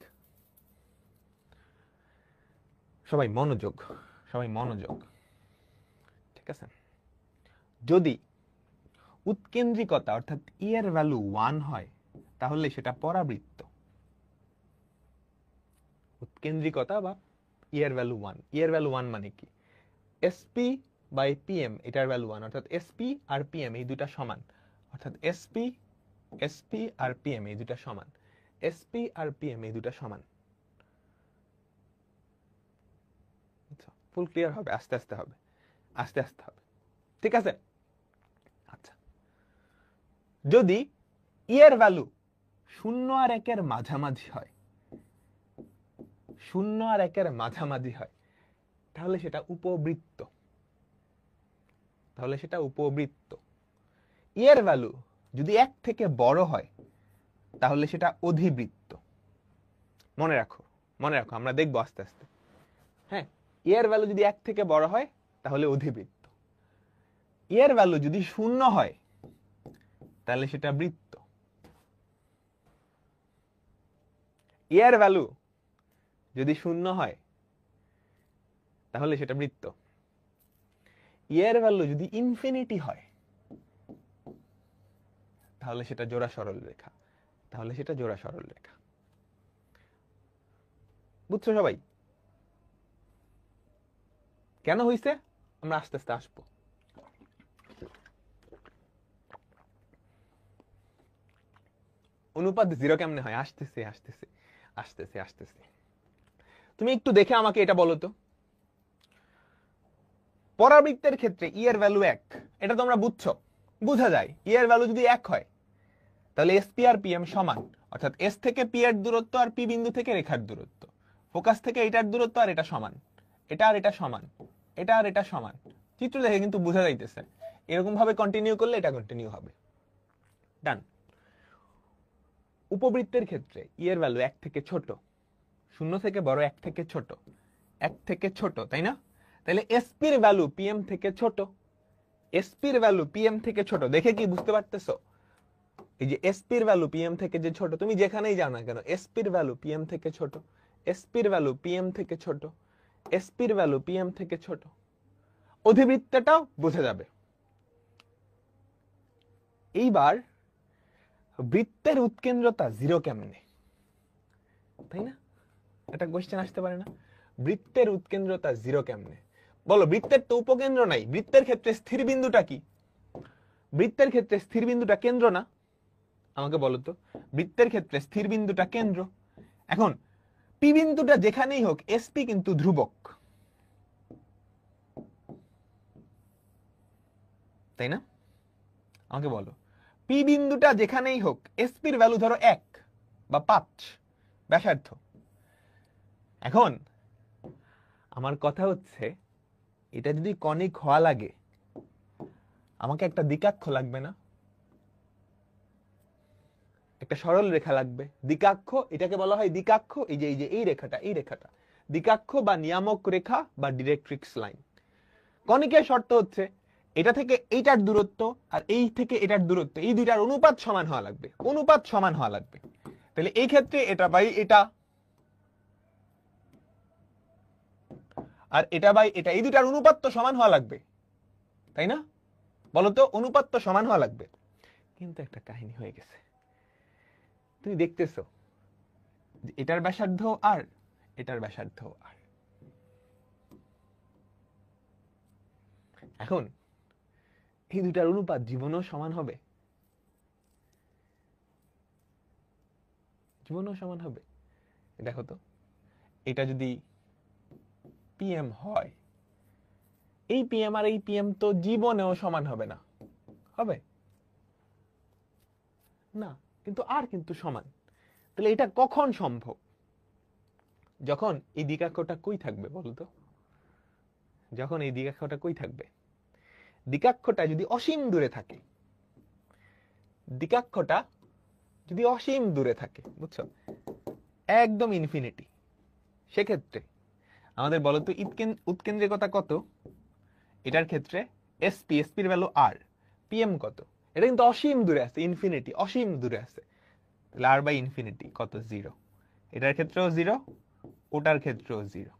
সবাই মনোযোগ, সবাই মনোযোগ, ঠিক আছে? যদি উৎকেন্দ্রিকতা অর্থাৎ ই এর ভ্যালু 1 হয় তাহলে সেটা পরাবৃত্ত। উৎকেন্দ্রিকতা বা ই এর ভ্যালু 1, ই এর ভ্যালু 1 মানে কি? এসপি বাই পিএম এটার ভ্যালু 1, অর্থাৎ এসপি আর পিএম এই দুটা সমান, অর্থাৎ এসপি আর পিএম এই দুটা সমান, এসপি আর পিএম এই দুটা সমান। ফুল ক্লিয়ার হবে, আস্তে আস্তে হবে, আস্তে আস্তে হবে, ঠিক আছে? আচ্ছা, যদি ই এর ভ্যালু 0 আর 1 এর মাঝামাঝি হয়, 0 আর 1 এর মাঝামাঝি হয় তাহলে সেটা উপবৃত্ত, তাহলে সেটা উপবৃত্ত। ই এর ভ্যালু যদি 1 থেকে বড় হয় তাহলে সেটা অধিবৃত্ত। মনে রাখো, মনে রাখো, আমরা দেখবো আস্তে আস্তে। হ্যাঁ, ই এর ভ্যালু যদি 1 থেকে বড় হয় তাহলে অধিবৃত্ত, ই এর ভ্যালু যদি 0 হয় তাহলে সেটা বৃত্ত। ই এর ভ্যালু যদি 0 হয় তাহলে সেটা বৃত্ত। ই এর ভ্যালু যদি ইনফিনিটি হয় তাহলে সেটা জোড়া সরল রেখা, তাহলে সেটা জোড়া সরল রেখা। বুঝছো সবাই? কেন হইছে আমরা আস্তে আস্তে আসবো। অনুপাত 0 কেমনে হয়? আসতেছে আসতেছে আসতেছে আসতেছে। তুমি একটু দেখে আমাকে এটা বলো তো, পরাবৃত্তের ক্ষেত্রে ই এর ভ্যালু 1, এটা তোমরা বুঝছো, বোঝা যায়। ই এর ভ্যালু যদি 1 হয় তাহলে এসপি আর পিএম সমান, অর্থাৎ এস থেকে পি এর দূরত্ব আর পি বিন্দু থেকে রেখার দূরত্ব, ফোকাস থেকে এটার দূরত্ব আর এটা সমান, এটা আর এটা সমান, এটা আর এটা সমান। চিত্র দেখে কিন্তু বোঝা যাইতেছে। এরকম ভাবে কন্টিনিউ করলে এটা কন্টিনিউ হবে। ডান। উপবৃত্তের ক্ষেত্রে ই এর ভ্যালু 1 থেকে ছোট, 0 থেকে বড়, 1 থেকে ছোট, 1 থেকে ছোট, তাই না? তাহলে এসপির ভ্যালু পিএম থেকে ছোট, এসপির ভ্যালু পিএম থেকে ছোট। দেখে কি বুঝতে পারতেছো? এই যে এসপির ভ্যালু পিএম থেকে যে ছোট, তুমি যেখানেই যাও না কেন এসপির ভ্যালু পিএম থেকে ছোট, এসপির ভ্যালু পিএম থেকে ছোট, এসপির ভ্যালু পিএম থেকে ছোট। অধিবৃত্তটাও বোঝা যাবে। এইবার বৃত্তের উৎকেন্দ্রতা 0 কেমনে, তাই না? একটা কোশ্চেন আসতে পারে না, বৃত্তের উৎকেন্দ্রতা 0 কেমনে? বলো, বৃত্তের তো উপকেন্দ্র নাই, বৃত্তের ক্ষেত্রে স্থির বিন্দুটা কি? বৃত্তের ক্ষেত্রে স্থির বিন্দুটা কেন্দ্র না? আমাকে বলো তো, বৃত্তের ক্ষেত্রে স্থির বিন্দুটা কেন্দ্র। এখন পি বিন্দুটা যেখানেই হোক এসপি কিন্তু ধ্রুবক, তাই না? আমাকে বলো, পি বিন্দুটা যেখানেই হোক এসপির ভ্যালু ধরো 1 বা 5 ব্যাসার্ধ। এখন আমার কথা হচ্ছে, এটা যদি কনিক হওয়া লাগে আমাকে একটা দিকাক্ষ লাগবে না? একটা সরল রেখা লাগবে, দিকাক্ষ। এটাকে বলা হয় দিকাক্ষ। এই যে এই রেখাটা, এই রেখাটা দিকাক্ষ বা নিয়ামক রেখা বা ডিরেক্ট্রিক্স লাইন। কনিকের শর্ত হচ্ছে এটা থেকে এইটার দূরত্ব আর এই থেকে এটার দূরত্ব, এই দুইটার অনুপাত সমান হওয়া লাগবে, অনুপাত সমান হওয়া লাগবে। তাহলে এই ক্ষেত্রে এটা বাই এটা আর এটা বাই এটা, এই দুইটার অনুপাত তো সমান হওয়া লাগবে, তাই না? বলতো, অনুপাত তো সমান হওয়া লাগবে। কিন্তু একটা কাহিনী হয়ে গেছে, তুমি দেখতেছো এটার ব্যাসার্ধ আর এটার ব্যাসার্ধ আর। এখন এই দুটার অনুপাত জীবনেও সমান হবে? জীবনেও সমান হবে? দেখো তো, এটা যদি পিএম হয়, এই পিএম আর এই পিএম তো জীবনেও সমান হবে না, হবে না, কিন্তু আর কিন্তু সমান। তাহলে এটা কখন সম্ভব? যখন এই দ্বিকাক্ষটা কই থাকবে বলো তো? যখন এই দ্বিকাক্ষটা কই থাকবে? দ্বিকাক্ষটা যদি অসীম দূরে থাকে, দ্বিকাক্ষটা যদি অসীম দূরে থাকে, বুঝছো, একদম ইনফিনিটি, সেক্ষেত্রে আমাদের বলতো উৎকেন্দ্রিকতা কত? এটার ক্ষেত্রে এসপির ভ্যালু আর, পিএম কত? এটা কিন্তু অসীম দূরে আছে, ইনফিনিটি, অসীম দূরে আছে। তাহলে আর বাই ইনফিনিটি কত? 0। এটার ক্ষেত্রেও 0, ওটার ক্ষেত্রেও 0।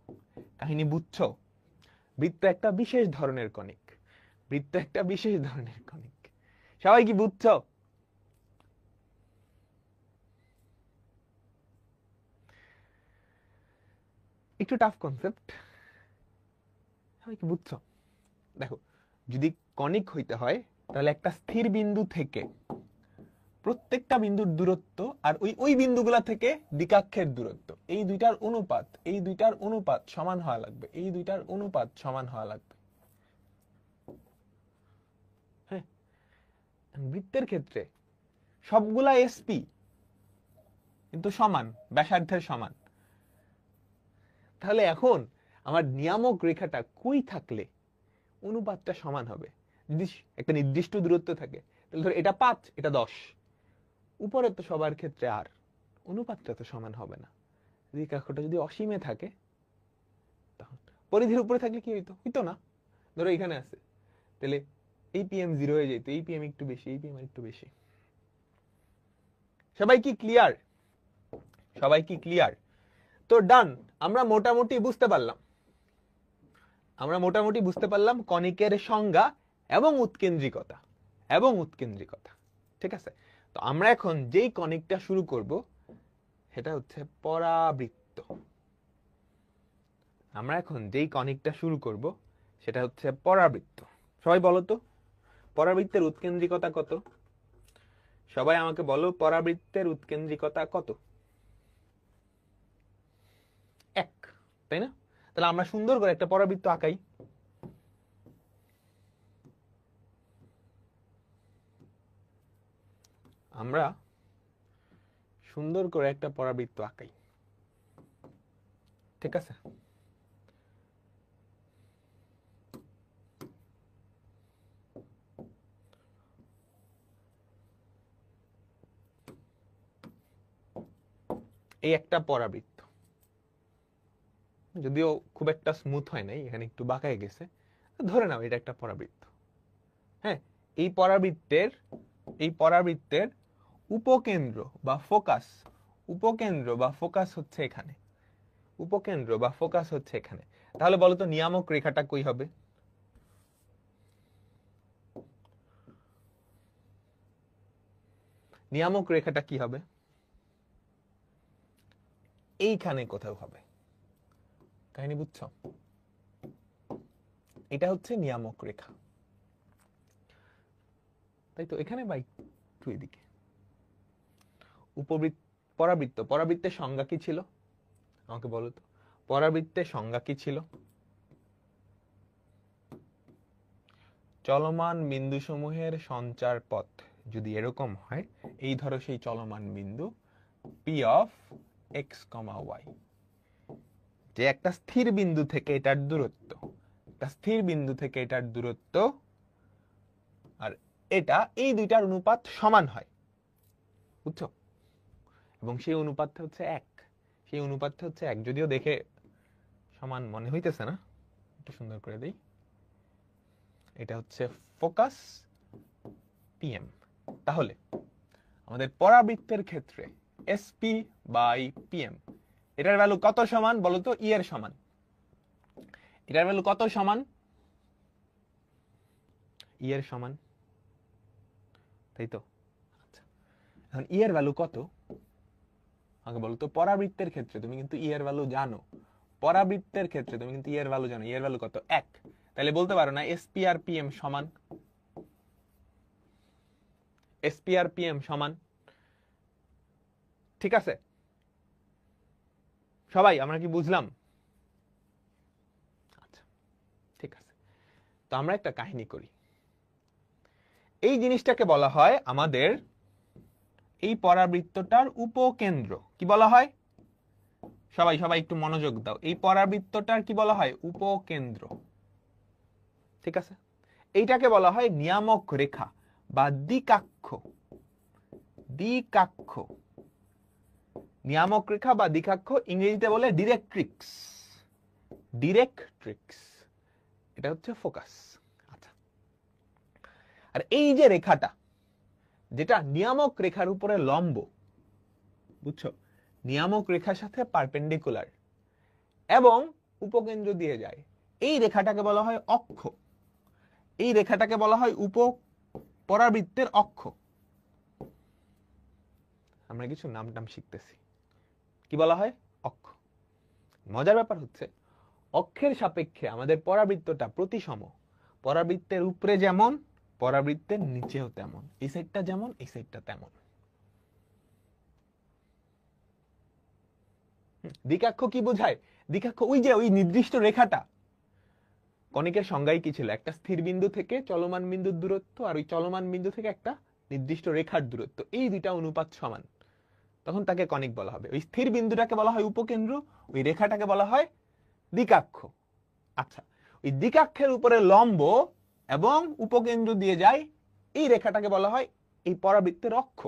কাহিনী বুঝছো? বৃত্ত একটা বিশেষ ধরনের কণিক, বৃত্ত একটা বিশেষ ধরনের কণিক। সবাই কি বুঝছো? একটু টাফ কনসেপ্ট, সবাই কি বুঝছো? দেখো, যদি কণিক হইতে হয় তাহলে একটা স্থির বিন্দু থেকে প্রত্যেকটা বিন্দুর দূরত্ব আর ওই বিন্দুগুলা থেকে দ্বিকাক্ষের দূরত্ব, এই দুইটার অনুপাত সমান হওয়া লাগবে, এই দুইটার অনুপাত সমান হওয়া লাগবে। হ্যাঁ, বৃত্তের ক্ষেত্রে সবগুলা এসপি কিন্তু সমান, ব্যাসার্ধের সমান। তাহলে এখন আমার নিয়ামক রেখাটা কই থাকলে অনুপাতটা সমান হবে? যদি একটা নির্দিষ্ট দূরত্ব থাকে, তাহলে ধর এটা 5, এটা 10, উপরে তো সবার ক্ষেত্রে আর, অনুপাতটা তো সমান হবে না। রেখাটা যদি অসীমে থাকে, তখন পরিধির উপরে থাকলে কি হইতো? হইতো না। ধরো এখানে আছে, তাহলে এই পিএম 0 হয়ে যেত, এই পিএম একটু বেশি, এই পিএম একটু বেশি। সবাই কি ক্লিয়ার? সবাই কি ক্লিয়ার? তো ডান, আমরা মোটামুটি বুঝতে পারলাম কণিকের সংজ্ঞা এবং উৎকেন্দ্রিকতা, ঠিক আছে? তো আমরা এখন যেই কণিকটা শুরু করব সেটা হচ্ছে পরাবৃত্ত। সবাই বলো তো, পরাবৃত্তের উৎকেন্দ্রিকতা কত? সবাই আমাকে বলো, পরাবৃত্তের উৎকেন্দ্রিকতা কত? 1, তাই না? তাহলে আমরা সুন্দর করে একটা পরাবৃত্ত আঁকাই। ঠিক আছে? এই একটা পরাবৃত্ত, যদিও খুব একটা স্মুথ হয় নাই, এখানে একটু বাঁকায় গেছে, ধরে নাও এটা একটা পরাবৃত্ত। হ্যাঁ, এই পরাবৃত্তের উপকেন্দ্র বা ফোকাস হচ্ছে এখানে। তাহলে বলো তো নিয়ামক রেখাটা কই হবে? নিয়ামক রেখাটা কি হবে? এইখানে কোথাও হবে। কাহিনী বুঝছো? এটা হচ্ছে নিয়ামক রেখা, তাই তো? এখানে বা একটু এদিকে। পরাবৃত্তের সংজ্ঞা কি ছিল আমাকে বলো তো? পরাবৃত্তের সংজ্ঞা কি ছিল? চলমান বিন্দুসমূহের সঞ্চার পথ যদি এরকম হয়, এই ধরো সেই চলমান বিন্দু P of X comma Y, যে একটা স্থির বিন্দু থেকে এটার দূরত্ব, আর এটা, এই দুইটার অনুপাত সমান হয়, বুঝছো? এবং সেই অনুপাতটা হচ্ছে 1, যদিও দেখে সমান মনে হইতেছে না, একটু সুন্দর করে দেই। এটা হচ্ছে ফোকাস পিএম। তাহলে আমাদের পরাবৃত্তের ক্ষেত্রে এসপি বাই পিএম, এটার ভ্যালু কত সমান বলতো? ই এর সমান। এটার ভ্যালু কত সমান? ই এর সমান, তাই তো? আচ্ছা, এখন ই এর ভ্যালু কত আগে বলতো? পরাবৃত্তের ক্ষেত্রে তুমি কিন্তু ই এর ভ্যালু জানো, ই এর ভ্যালু কত? 1। তাহলে বলতে পারো না এসপি আর পিএম সমান? ঠিক আছে? সবাই আমরা কি বুঝলাম? আচ্ছা, ঠিক আছে। তো আমরা একটা কাহিনী করি। এই জিনিসটাকে বলা হয় আমাদের এই পরাবৃত্তটার উপকেন্দ্র। কি বলা হয়? সবাই সবাই একটু মনোযোগ দাও। এই পরাবৃত্তটার কি বলা হয়? উপকেন্দ্র। ঠিক আছে, এইটাকে বলা হয় নিয়ামক রেখা বা দিকাক্ষ। দিকাক্ষ, নিয়ামক রেখা বা দিকাক্ষ, ইংরেজিতে বলে ডিরেক্ট্রিক্স। ডিরেক্ট্রিক্স, এটা হচ্ছে ফোকাস। আচ্ছা, আর এই যে রেখাটা, যেটা নিয়ামক রেখার উপরে লম্ব, বুঝছো, নিয়ামক রেখার সাথে পারপেন্ডিকুলার এবং উপকেন্দ্র দিয়ে যায়, এই রেখাটাকে বলা হয় অক্ষ। এই রেখাটাকে বলা হয় পরাবৃত্তের অক্ষ। আমরা কিছু নাম টাম শিখতেছি। কি বলা হয়? অক্ষ। মজার ব্যাপার হচ্ছে অক্ষের সাপেক্ষে আমাদের পরাবৃত্তটা প্রতিসম। পরাবৃত্তের উপরে যেমন, পরাবৃত্তের নিচেও তেমন। এই সাইডটা যেমন, এই সাইডটা তেমন। দিকাক্ষ কি বোঝায়? দিকাক্ষ ওই যে ওই নির্দিষ্ট রেখাটা। কণিকের সংজ্ঞাই কি ছিল? একটা স্থির বিন্দু থেকে চলমান বিন্দুর দূরত্ব, আর ওই চলমান বিন্দু থেকে একটা নির্দিষ্ট রেখার দূরত্ব, এই দুইটা অনুপাত সমান, তখন তাকে কণিক বলা হবে। ওই স্থির বিন্দুটাকে বলা হয় উপকেন্দ্র, ওই রেখাটাকে বলা হয় দিকাক্ষ। আচ্ছা, ওই দিকাক্ষের উপরে লম্ব এবং উপকেন্দ্র দিয়ে যায়, এই রেখাটাকে বলা হয় এই পরাবৃত্তের অক্ষ।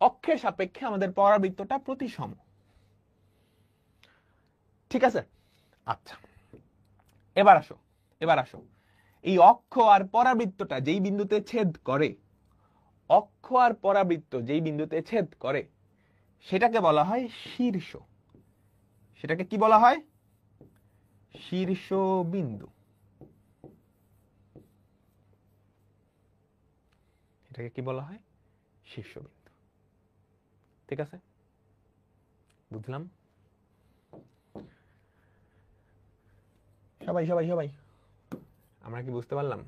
অক্ষের সাপেক্ষে আমাদের পরাবৃত্তটা প্রতিসম। ঠিক আছে? আচ্ছা, এবার আসো, এবার আসো, এই অক্ষ আর পরাবৃত্তটা যেই বিন্দুতে ছেদ করে, অক্ষ আর পরাবৃত্ত যেই বিন্দুতে ছেদ করে, সেটাকে বলা হয় শীর্ষ। সেটাকে কি বলা হয়? শীর্ষ বিন্দু। এটাকে কি বলা হয়? শীর্ষবিন্দু। ঠিক আছে, বুঝলাম? সবাই সবাই সবাই আমরা কি বুঝতে পারলাম?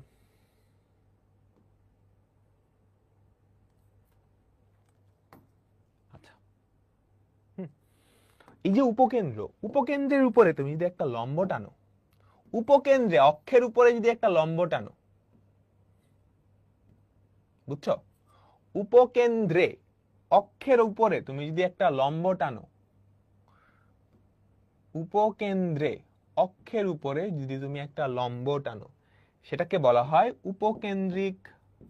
আচ্ছা, এই যে উপকেন্দ্র, উপকেন্দ্রের উপরে তুমি যদি একটা লম্ব টানো, উপকেন্দ্রে অক্ষের উপরে যদি একটা লম্ব টানো, বুঝছো, উপকেন্দ্রে অক্ষের উপরে তুমি যদি একটা লম্ব টানো, উপকেন্দ্রে অক্ষের উপরে যদি তুমি একটা লম্ব টানো, সেটাকে বলা হয় উপকেন্দ্রিক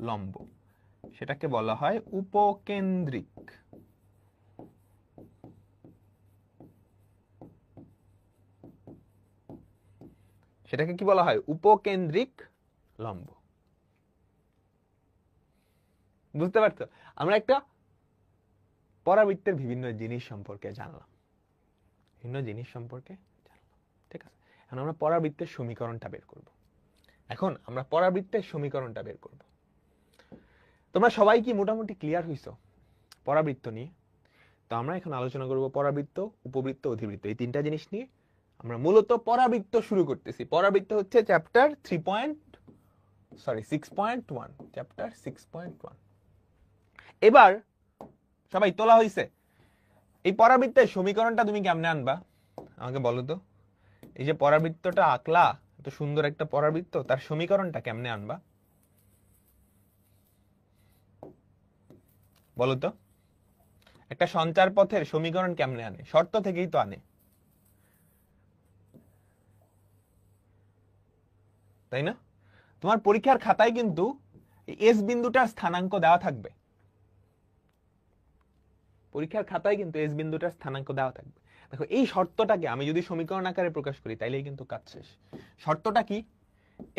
লম্ব। সেটাকে বলা হয় উপকেন্দ্রিক। সেটাকে কি বলা হয়? উপকেন্দ্রিক লম্ব। বুঝতে পারছো? আমরা একটা পরাবৃত্তের বিভিন্ন জিনিস সম্পর্কে জানলাম, ভিন্ন জিনিস সম্পর্কে জানলাম। ঠিক আছে, এখন আমরা পরাবৃত্তের সমীকরণটা বের করব। এখন আমরা পরাবৃত্তের সমীকরণটা বের করব। তোমরা সবাই কি মোটামুটি ক্লিয়ার হইছো পরাবৃত্ত নিয়ে? তো আমরা এখন আলোচনা করব পরাবৃত্ত, উপবৃত্ত, অধিবৃত্ত, এই তিনটা জিনিস নিয়ে আমরা মূলত পরাবৃত্ত শুরু করতেছি। পরাবৃত্ত হচ্ছে চ্যাপ্টার 6.1, চ্যাপ্টার 6.1। এবার সবাই তোলা হইছে? এই পরাবৃত্তের সমীকরণটা তুমি কেমনে আনবা আমাকে বলো তো? এই যে পরাবৃত্তটা আঁকলা, এত সুন্দর একটা পরাবৃত্ত, তার সমীকরণটা কেমনে আনবা বলো তো? একটা সঞ্চার পথের সমীকরণ কেমনে আনে? শর্ত থেকেই তো আনে, তাই না? তোমার পরীক্ষার খাতায় কিন্তু এস বিন্দুটার স্থানাঙ্ক দেওয়া থাকবে। পরীক্ষার খাতায় কিন্তু এস বিন্দুটার স্থানাঙ্ক দেওয়া থাকবে। দেখো, এই শর্তটাকে আমি যদি সমীকরণ আকারে প্রকাশ করি, তাইলেই কিন্তু কাজ শেষ। শর্তটা কি?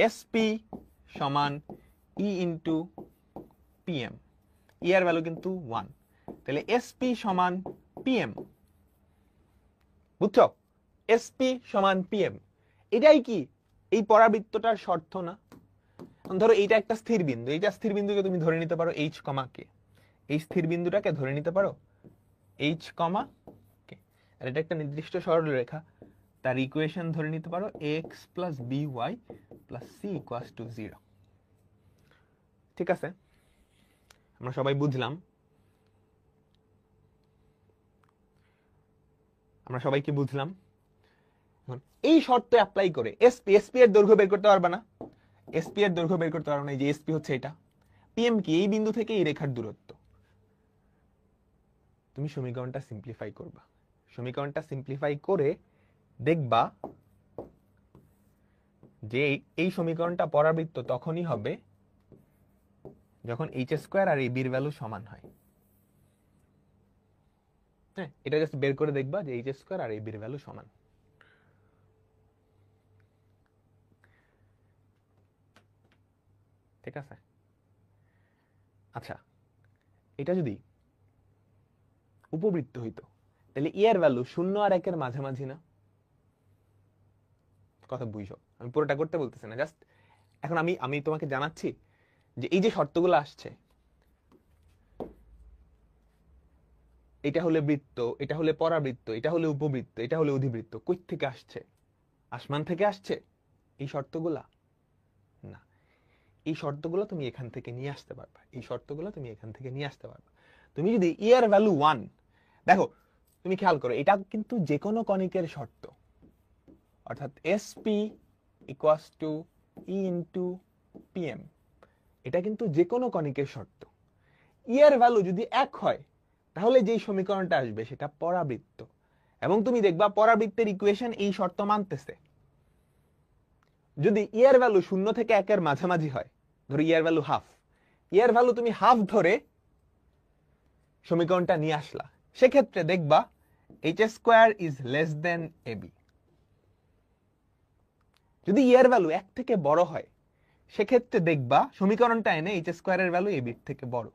এসপি সমান ই ইন্টু পিএম। ই এর ভ্যালু কিন্তু 1, তাহলে এসপি সমান পিএম। বুঝছো? এসপি সমান পিএম, এটাই কি এই পরাবৃত্তটার শর্ত না? ধরো এইটা একটা স্থির বিন্দু, এইটা স্থির বিন্দুকে তুমি ধরে নিতে পারো এইচ কমা কে। এই স্থির বিন্দুটাকে ধরে নিতে পারো এইচ কমা কে। আর এটা একটা নির্দিষ্ট সরলরেখা, তার ইকুয়েশন ধরে নিতে পারো X plus B Y plus C equals to 0। ঠিক আছে, আমরা সবাই বুঝলাম? আমরা সবাই কি বুঝলাম? এখন এই শর্ত অ্যাপ্লাই করে এসপি এর দৈর্ঘ্য বের করতে পারবে না, এসপি এর দৈর্ঘ্য বের করতে পারবে না, এই যে এসপি হচ্ছে এটা, পিএম কি এই বিন্দু থেকে এই রেখার দূরত্ব। তুমি সমীকরণটা সিম্পলিফাই করবা, সমীকরণটা সিম্পলিফাই করে দেখবা যে এই সমীকরণটা পরাবৃত্ত তখনই হবে যখন এইচ স্কোয়ার আর এবি এর ভ্যালু সমান হয়। হ্যাঁ, এটা জাস্ট বের করে দেখবা যে এইচ স্কোয়ার আর এবি এর ভ্যালু সমান। ঠিক আছে? আচ্ছা, এটা যদি উপবৃত্ত হইতো তাহলে ই এর ভ্যালু 0 আর 1 এর মাঝামাঝি না? কথা বুঝো, আমি পুরোটা করতে বলতেছি না, জাস্ট এখন আমি তোমাকে জানাচ্ছি যে এই যে শর্তগুলো আসছে, এটা হলে বৃত্ত, এটা হলে পরাবৃত্ত, এটা হলে উপবৃত্ত, এটা হলে অধিবৃত্ত, কই থেকে আসছে? আসমান থেকে আসছে এই শর্তগুলা? না, এই শর্তগুলো তুমি এখান থেকে নিয়ে আসতে পারবা, এই শর্তগুলো তুমি এখান থেকে নিয়ে আসতে পারবা। তুমি যদি ই এর ভ্যালু 1, দেখো তুমি খেয়াল করো, এটা কিন্তু যে কোনো কণিকের শর্ত, অর্থাৎ SP equals to E into PM, এটা কিন্তু যে কোনো কণিকের শর্ত। ই এর ভ্যালু যদি 1 হয় তাহলে যেই সমীকরণটা আসবে সেটা পরাবৃত্ত, এবং তুমি দেখবা পরাবৃত্তের ইকুয়েশন এই শর্ত মানতেছে। যদি ই এর ভ্যালু 0 থেকে 1 এর মাঝামাঝি হয়, ধরো ই এর ভ্যালু হাফ, ই এর ভ্যালু তুমি হাফ ধরে সমীকরণটা নিয়ে আসলা, সেক্ষেত্রে দেখবা H square is less than AB. যদি ই এর ভ্যালু 1 থেকে বড় হয়, সেক্ষেত্রে দেখবা সমীকরণটা এনে এইচ স্কোয়ারের ভ্যালু এবির থেকে বড়।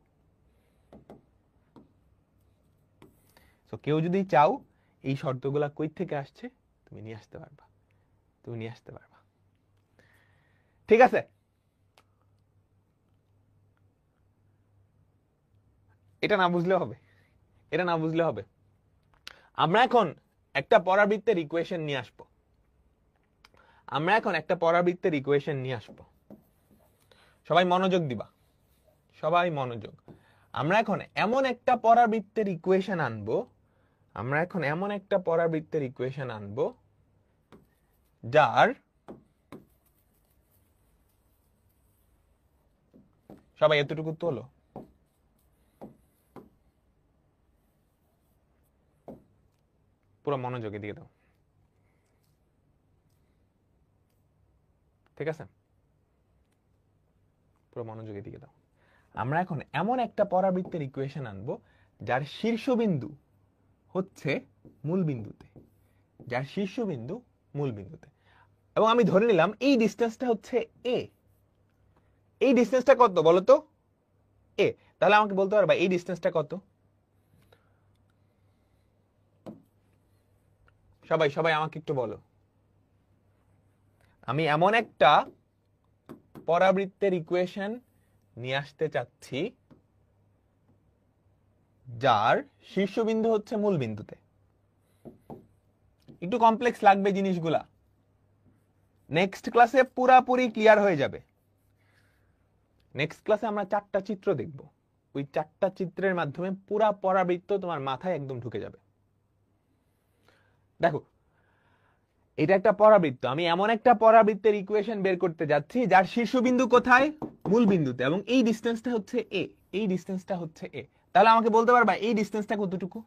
তো কেউ যদি চাও এই শর্তগুলা কই থেকে আসছে তুমি নিয়ে আসতে পারবা, তুমি নিয়ে আসতে পারবা। ঠিক আছে? এটা না বুঝলে হবে, এটা না বুঝলে হবে। আমরা এখন একটা পরাবৃত্তের ইকুয়েশন নিয়ে আসবো, আমরা এখন একটা পরাবৃত্তের ইকুয়েশন নিয়ে আসবো। সবাই মনোযোগ দিবা, সবাই মনোযোগ। আমরা এখন এমন একটা পরাবৃত্তের ইকুয়েশন আনবো, আমরা এখন এমন একটা পরাবৃত্তের ইকুয়েশন আনবো যার, সবাই এতটুকু তোলো, পুরো মনোযোগে দিয়ে দাও। ঠিক আছে? পুরো মনোযোগে দিয়ে দাও। আমরা এখন এমন একটা পরাবৃত্তের ইকুয়েশন আনবো যার শীর্ষবিন্দু হচ্ছে মূল বিন্দুতে, যার শীর্ষবিন্দু মূল বিন্দুতে, এবং আমি ধরে নিলাম এই ডিসটেন্সটা হচ্ছে এ। এই ডিসটেন্সটা কত বলো তো? এ। তাহলে আমাকে বলতে পারবা এই ডিসটেন্সটা কত? সবাই সবাই আমাকে একটু বলো। আমি এমন একটা পরাবৃত্তের ইকুয়েশন নিয়ে আসতে চাচ্ছি যার শীর্ষবিন্দু হচ্ছে মূল বিন্দুতে। একটু কমপ্লেক্স লাগবে জিনিসগুলা, নেক্সট ক্লাসে পুরাপুরি ক্লিয়ার হয়ে যাবে। নেক্সট ক্লাসে আমরা 4টা চিত্র দেখব, ওই 4টা চিত্রের মাধ্যমে পুরা পরাবৃত্ত তোমার মাথায় একদম ঢুকে যাবে। দেখো, এটা একটা পরাবৃত্ত, আমি এমন একটা পরাবৃত্তের ইকুয়েশন বের করতে যাচ্ছি যার শীর্ষবিন্দু কোথায়? মূল বিন্দুতে, এবং এই ডিসটেন্সটা হচ্ছে এ, এই ডিসটেন্সটা হচ্ছে এ। তাহলে আমাকে বলতে পারবা এই ডিসটেন্সটা কতটুকু?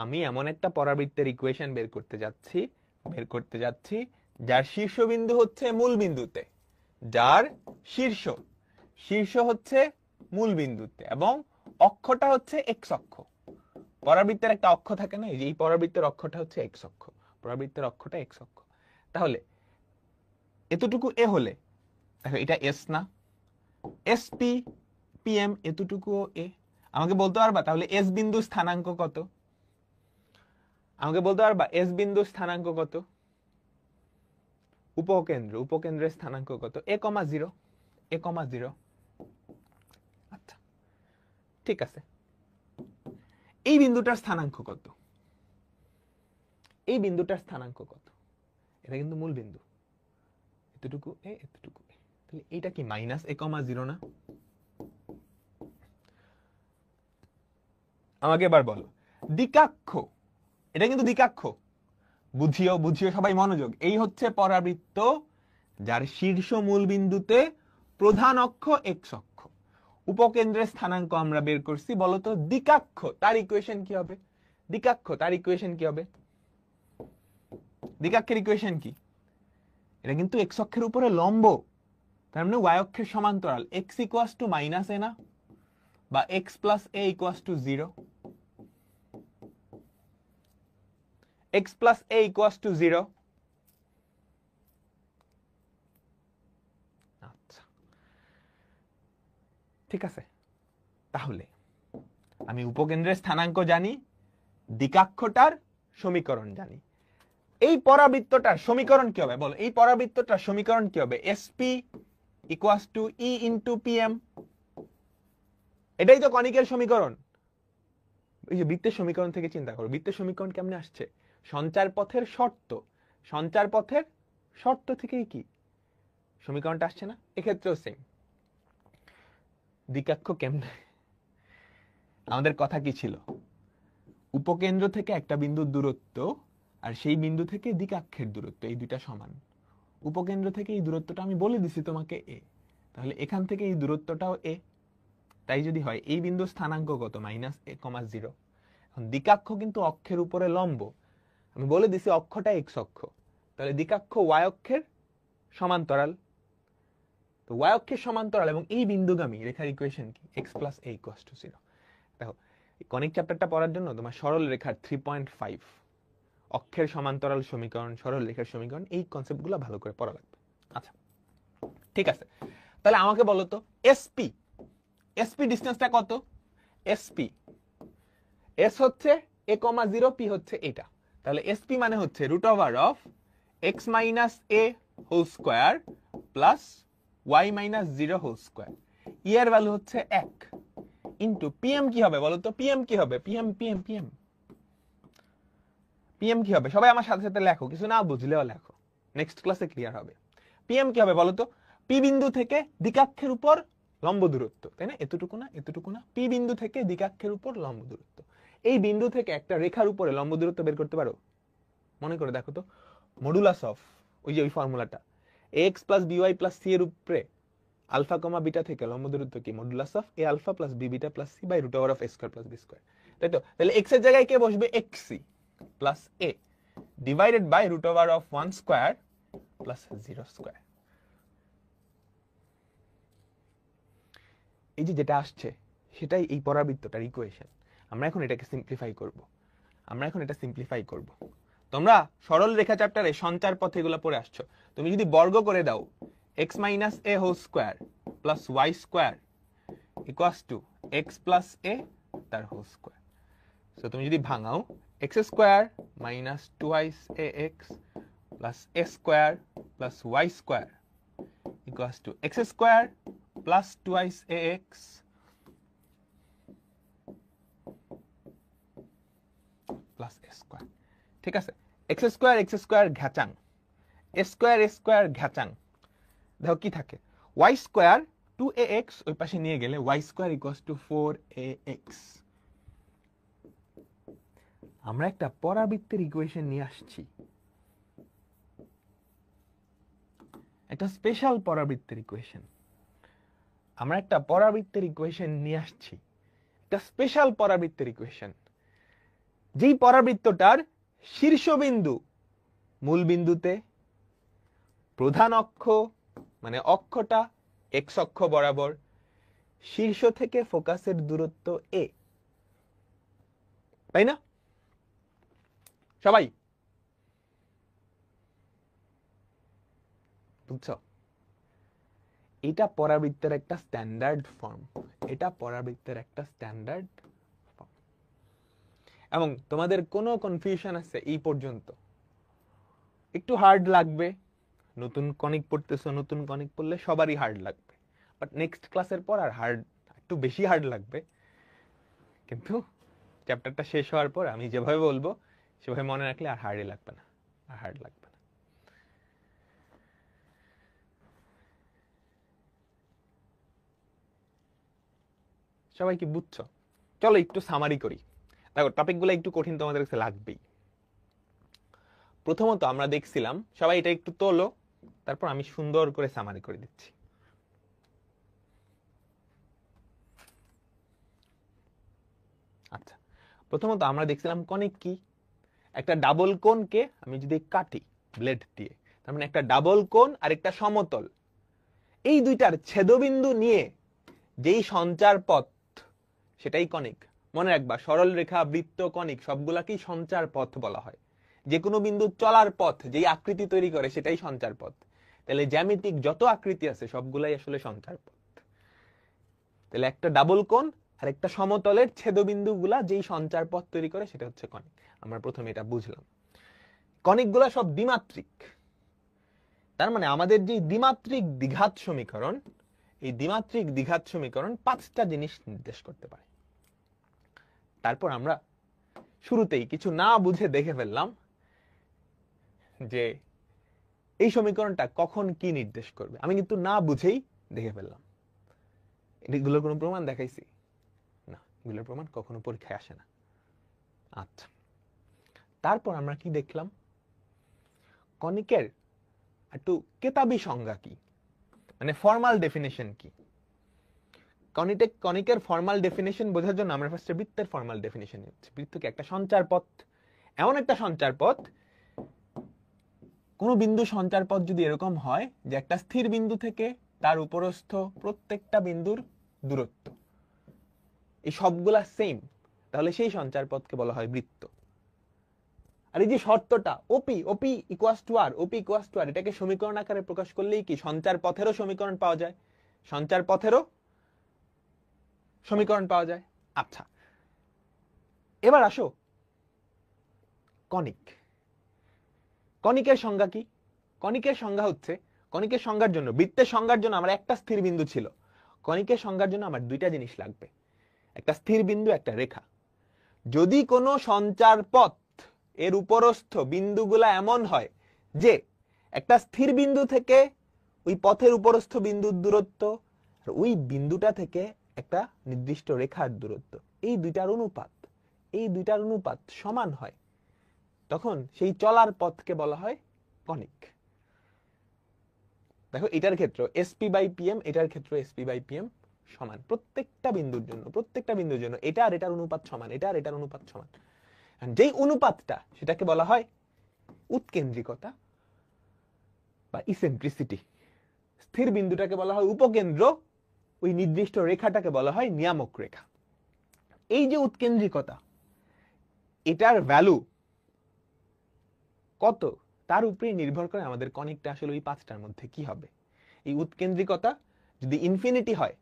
আমি এমন একটা পরাবৃত্তের ইকুয়েশন বের করতে যাচ্ছি যার শীর্ষবিন্দু হচ্ছে মূল বিন্দুতে, যার শীর্ষ হচ্ছে মূল বিন্দুতে, এবং অক্ষটা হচ্ছে এক্স অক্ষ। পরাবৃত্তের একটা অক্ষ থাকে না, এই পরাবৃত্তের অক্ষটা হচ্ছে এক্স অক্ষ, পরাবৃত্তের অক্ষটা এক্স অক্ষ। তাহলে এতটুকু এ হলে, দেখো এটা এস না, এসপি পিএম এতটুকু এ। আমাকে বলতে পারবা তাহলে এস বিন্দু স্থানাঙ্ক কত? আমাকে বলতে পারবা এস বিন্দু স্থানাঙ্ক কত? উপকেন্দ্রের স্থানাঙ্ক কত? a,0, a,0। আচ্ছা, ঠিক আছে। এই বিন্দুটার স্থানাঙ্ক কত? এই বিন্দুটার স্থানাঙ্ক কত? এটা কিন্তু মূল বিন্দু, এতটুকু এ, এতটুকু এ। তাহলে এইটা কি -a,0 না? আমাকে এবার বলো দ্বিকাক্ষ, এটা কিন্তু দ্বিকাক্ষ, বুঝিও বুঝিও সবাই মনোযোগ। এই হচ্ছে পরাবৃত্ত যার শীর্ষ মূল বিন্দুতে প্রধান অক্ষ এক্স অক্ষ, উপকেন্দ্রের স্থানাঙ্ক আমরা বের করছি। বলতো দ্বিকাক্ষ তার ইকুয়েশন কি হবে? দ্বিকাক্ষ তার ইকুয়েশন কি হবে? দ্বিকাক্ষের ইকুয়েশন কি? এটা কিন্তু এক্স অক্ষের উপরে লম্ব, তার মানে ওয়াই অক্ষের সমান্তরাল। এক্স ইকুয়াস টু মাইনাস এ না, বা x plus A equals to 0, x plus A equals to 0। আচ্ছা ঠিক আছে, তাহলে আমি উপকেন্দ্রের স্থানাঙ্ক জানি, দ্বিকাক্ষটার সমীকরণ জানি। এই পরাবৃত্তটার সমীকরণ কি হবে বলো? এই পরাবৃত্তটার সমীকরণ কি হবে? SP equals to E into PM, এটাই তো কনিকের সমীকরণ। এই যে বৃত্তের সমীকরণ থেকে চিন্তা করো, বৃত্তের সমীকরণ কেমনে আসছে? সঞ্চার পথের শর্ত, সঞ্চার পথের শর্ত থেকেই কি সমীকরণটা আসছে না? এক্ষেত্রেও সেম। দ্বিকাক্ষ কেমনে? আমাদের কথা কি ছিল? উপকেন্দ্র থেকে একটা বিন্দুর দূরত্ব আর সেই বিন্দু থেকে দ্বিকাক্ষের দূরত্ব, এই দুইটা সমান। উপকেন্দ্র থেকে এই দূরত্বটা আমি বলে দিছি তোমাকে এ, তাহলে এখান থেকে এই দূরত্বটাও এ। তাই যদি হয় এই বিন্দুর স্থানাঙ্ক কত? মাইনাস এ কমা 0। এখন দ্বিকাক্ষ কিন্তু অক্ষের উপরে লম্ব, আমি বলে দিছি অক্ষটা এক্স অক্ষ, তাহলে দ্বিকাক্ষ ওয়াই অক্ষের সমান্তরাল। তো ওয়াই অক্ষের সমান্তরাল এবং এই বিন্দুগামী রেখার ইকুয়েশন কি? X plus A equals to 0। দেখো কনিক চ্যাপ্টারটা পড়ার জন্য তোমার সরল রেখার 3.5 অক্ষের সমান্তরাল সমীকরণ, সরল রেখার সমীকরণ, এই কনসেপ্টগুলো ভালো করে পড়া লাগবে। আচ্ছা ঠিক আছে, তাহলে আমাকে বলো তো এসপি, এসপি ডিসটেন্সটা কত? এসপি, এস হচ্ছে এ কমা 0, পি হচ্ছে এটা, তাহলে এসপি মানে হচ্ছে root over of x minus a whole square plus y minus 0 whole square. E এর ভ্যালু হচ্ছে 1 ইন্টু পিএম কি হবে বলো তো? পিএম কি হবে? পিএম পিএম পিএম পিএম কি হবে? সবাই আমার সাথে সাথে লেখো, কিছু না বুঝলেও লেখো, নেক্সট ক্লাসে ক্লিয়ার হবে। পিএম কি হবে বলো তো? পি বিন্দু থেকে দ্বিকাক্ষের উপর লম্ব দূরত্ব, তাই না? এতটুকু না এতটুকু না, পি বিন্দু থেকে দ্বিকাক্ষের উপর লম্ব দূরত্ব। এই বিন্দু থেকে একটা রেখার উপরে লম্ব দূরত্ব বের করতে পারো? মনে করে দেখো তো, মডুলাস অফ ওই যে ওই ফর্মুলাটা, X plus B Y plus C এর উপরে আলফা কমা বিটা থেকে লম্ব দূরত্ব কি? Modulus of A alpha plus B beta plus C by root over of A square plus B square, তাই তো? তাহলে এক্স এর জায়গায় কে বসবে? X C plus A divided by root over of 1 square plus 0 square. এই যে যেটা আসছে সেটাই এই পরাবৃত্তটার ইকুয়েশন। আমরা এখন এটাকে সিম্পলিফাই করব, আমরা এখন এটা সিম্পলিফাই করব। তোমরা সরল রেখা চ্যাপ্টারে সঞ্চার পথ এগুলো পড়ে আসছো, তুমি যদি বর্গ করে দাও x minus a whole square plus y square equals to x plus a তার হোল স্কোয়ার, সো তুমি যদি ভাঙাও x square minus 2x a x plus a square plus y square equals to x square plus 2x a x plus a square. ঠিক আছে, x square ঘ্যাচাং, a square ঘ্যাচাং। দেখো কি থাকে? ওয়াই স্কোয়ার 2ax ওই পাশে নিয়ে গেলে Y square equals to 4ax। আমরা একটা পরাবৃত্তের ইকুয়েশন নিয়ে আসছি, একটা স্পেশাল পরাবৃত্তের ইকুয়েশন। আমরা একটা পরাবৃত্তের ইকুয়েশন নিয়ে আসছি, একটা স্পেশাল পরাবৃত্তের ইকুয়েশন, যেই পরাবৃত্তটার শীর্ষবিন্দু মূল বিন্দুতে প্রধান অক্ষ মানে অক্ষটা এক্স অক্ষ বরাবর, শীর্ষ থেকে ফোকাসের দূরত্ব এ, তাই না? সবাই বুঝছো? এটা পরাবৃত্তের একটা স্ট্যান্ডার্ড ফর্ম, এটা পরাবৃত্তের একটা স্ট্যান্ডার্ড ফর্ম। এবং তোমাদের কোনো কনফিউশন আছে এই পর্যন্ত? একটু হার্ড লাগবে, নতুন কনিক পড়তেছো, নতুন কনিক পড়লে সবারই হার্ড লাগবে, বাট নেক্সট ক্লাসের পর আর হার্ড, একটু বেশি হার্ড লাগবে, কিন্তু চ্যাপ্টারটা শেষ হওয়ার পর আমি যেভাবে বলবো সেভাবে মনে রাখলে আর হার্ডই লাগবে না, আর হার্ড লাগবে না। সবাই কি বুঝছো? চলো একটু সামারি করি। দেখো টপিকগুলো একটু কঠিন তোমাদের কাছে লাগবেই। প্রথমত আমরা দেখছিলাম, সবাই এটা একটু তোলো, তারপর আমি সুন্দর করে সামারি করে দিচ্ছি। আচ্ছা, প্রথমত আমরা দেখছিলাম কনিক কি, একটা ডাবল কোণকে আমি যদি কাটি ব্লেড দিয়ে, তার মানে একটা ডাবল কোণ আর একটা সমতল, এই দুইটার ছেদবিন্দু নিয়ে যেই সঞ্চার পথ সেটাই কনিক। মনে রাখবা, সরল রেখা, বৃত্ত, কনিক সবগুলাকেই সঞ্চার পথ বলা হয়। যে কোনো বিন্দু চলার পথ, যেই আকৃতি তৈরি করে সেটাই সঞ্চার পথ। তাহলে জ্যামিতিক যত আকৃতি আছে সবগুলাই আসলে সঞ্চার পথ। তাহলে একটা ডাবল কোণ আর একটা সমতলের ছেদবিন্দু গুলা যেই সঞ্চার পথ তৈরি করে সেটা হচ্ছে কনিক। আমরা প্রথমে এটা বুঝলাম। কনিক গুলা সব দ্বিমাত্রিক। তার মানে আমাদের যে দ্বিমাত্রিক দ্বিঘাত সমীকরণ, এই দ্বিমাত্রিক দ্বিঘাত সমীকরণ 5টা জিনিস নির্দেশ করতে পারে। তারপর আমরা শুরুতেই কিছু না বুঝে দেখে ফেললাম যে এই সমীকরণটা কখন কি নির্দেশ করবে। আমি কিন্তু না বুঝেই দেখে ফেললাম। এগুলোর কোনো প্রমাণ দেখাইছি না, এগুলোর প্রমাণ কখনো পরীক্ষায় আসে না। আচ্ছা, তারপর আমরা কি দেখলাম, কনিকের একটু কেতাবি সংজ্ঞা কি, মানে ফর্মাল ডেফিনেশন কি। কনিকের ফর্মাল ডেফিনেশন বোঝার জন্য আমরা ফার্স্টে বৃত্তের ফর্মাল ডেফিনেশন নিচ্ছি। বৃত্তকে একটা সঞ্চার পথ, এমন একটা সঞ্চার পথ, কোন বিন্দু সঞ্চার পথ যদি এরকম হয় যে একটা স্থির বিন্দু থেকে তার উপরস্থ প্রত্যেকটা বিন্দুর দূরত্ব এই সবগুলা সেম, তাহলে সেই সঞ্চার পথকে বলা হয় বৃত্ত। আর এই যে শর্তটা OP OP equals to R, OP equals to R, এটাকে সমীকরণ আকারে প্রকাশ করলেই কি সঞ্চার পথেরও সমীকরণ পাওয়া যায়, সঞ্চার পথেরও সমীকরণ পাওয়া যায়। আচ্ছা, এবার আসো কনিক। কনিকের সংজ্ঞা কি? কনিকের সংজ্ঞা হচ্ছে, কনিকের সংজ্ঞার জন্য, বৃত্তের সংজ্ঞার জন্য আমার একটা স্থির বিন্দু ছিল, কনিকের সংজ্ঞার জন্য আমার দুইটা জিনিস লাগবে, একটা স্থির বিন্দু, একটা রেখা। যদি কোনো সঞ্চার পথ এর উপরস্থ বিন্দুগুলা এমন হয় যে একটা স্থির বিন্দু থেকে ওই পথের উপরস্থ বিন্দুর দূরত্ব আর ওই বিন্দুটা থেকে একটা নির্দিষ্ট রেখার দূরত্ব, এই দুইটার অনুপাত সমান হয়, তখন সেই চলার পথকে বলা হয় কনিক। দেখো এটার ক্ষেত্র এসপি বাই পিএম, এটার ক্ষেত্র এসপি বাই পিএম সমান, প্রত্যেকটা বিন্দুর জন্য এটা আর এটার অনুপাত সমান, এটা আর এটার অনুপাত সমান। যেই অনুপাতটা সেটাকে বলা হয় উৎকেন্দ্রিকতা বা ইসেন্ট্রিসিটি। স্থির বিন্দুটাকে বলা হয় উপকেন্দ্র, ওই নির্দিষ্ট রেখাটাকে বলা হয় নিয়ামক রেখা। এই যে উৎকেন্দ্রিকতা, এটার ভ্যালু কত তার উপরে নির্ভর করে আমাদের কনিকটা আসলে ওই 5টার মধ্যে কি হবে। এই উৎকেন্দ্রিকতা যদি ইনফিনিটি হয়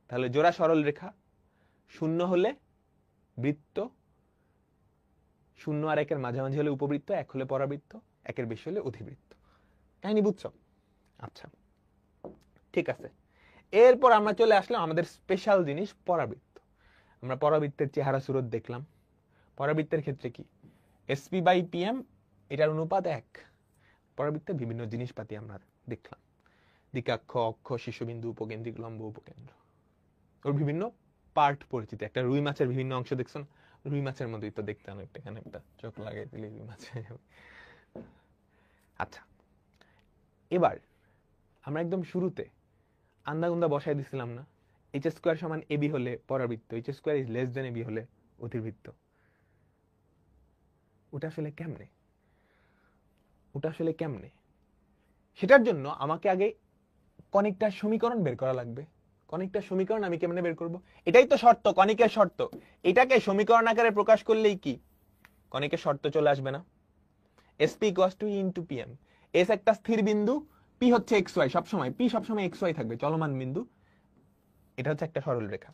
তাহলে জোড়া সরল রেখা, 0 হলে বৃত্ত, 0 আর 1 এর মাঝামাঝি হলে উপবৃত্ত, 1 হলে পরাবৃত্ত, 1 এর বেশি হলে অধিবৃত্ত। কাহিনী বুঝছো? আচ্ছা ঠিক আছে, এরপর আমরা চলে আসলাম আমাদের স্পেশাল জিনিস পরাবৃত্ত। আমরা পরাবৃত্তের চেহারা সুরত দেখলাম। পরাবৃত্তের ক্ষেত্রে কি এসপি বাই পিএম, এটার অনুপাত 1। পরাবৃত্তের বিভিন্ন জিনিসপাতি আমরা দেখলাম, দ্বিকাক্ষ, অক্ষ, শীর্ষবিন্দু, উপকেন্দ্রিক, লম্ব, উপকেন্দ্র, ওর বিভিন্ন পার্ট পরিচিত। একটা রুই মাছের বিভিন্ন অংশ দেখছো না, রুই মাছের মধ্যেই তো দেখতে অনেকটা, এখানে একটা চোখ লাগাই দিলে রুই মাছ। আচ্ছা, এবার আমরা একদম শুরুতে আন্দাগুন্দা বসাই দিছিলাম না, এইচ স্কোয়ার সমান এবি হলে পরাবৃত্ত, H square is less than AB হলে অধিবৃত্ত। ওটা আসলে কেমনে? সেটার জন্য আমাকে আগে কনিকটার সমীকরণ বের করা লাগবে। কনিকটার সমীকরণ আমি কেমনে বের করব? এটাই তো শর্ত, কনিকের শর্ত। এটাকে সমীকরণ আকারে প্রকাশ করলেই কি কনিকের শর্ত চলে আসবে না? SP equals to E into PM। S একটা স্থির বিন্দু, পি হচ্ছে xy, পি সবসময় xy থাকবে, চলমান বিন্দু। এটা হচ্ছে একটা সরল রেখা।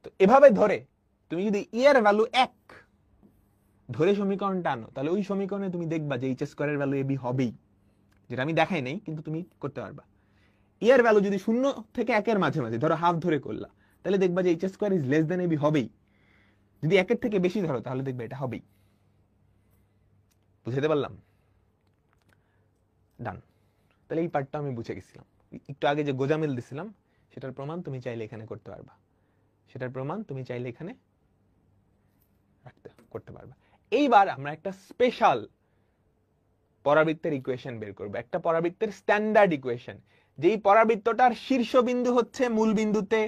তো এভাবে ধরে তুমি যদি ই এর ভ্যালু 1 ধরে সমীকরণটা আনো, তাহলে ওই সমীকরণে তুমি দেখবা যে এইচ স্কয়ারের ভ্যালু এবি হবেই, যেটা আমি দেখাই নাই কিন্তু তুমি করতে পারবা। ই এর ভ্যালু যদি 0 থেকে 1 এর মাঝামাঝি, ধরো হাফ ধরে করলা, তাহলে দেখবা যে H square is less than AB হবেই। যদি 1 এর থেকে বেশি ধরো তাহলে দেখবে এটা হবেই। বুঝাতে পারলাম? ডান। তাহলে এই পার্টটা আমি বুঝে গেছিলাম। একটু আগে যে গোজামিল দিছিলাম সেটার প্রমাণ তুমি চাইলে এখানে করতে পারবা, সেটার প্রমাণ তুমি চাইলে এখানে রাখতে করতে পারবা। এইবার আমরা একটা স্পেশাল পরাবৃত্তের ইকুয়েশন বের করব, একটা পরাবৃত্তের স্ট্যান্ডার্ড ইকুয়েশন, যেই পরাবৃত্তটার শীর্ষবিন্দু হচ্ছে মূল বিন্দুতে,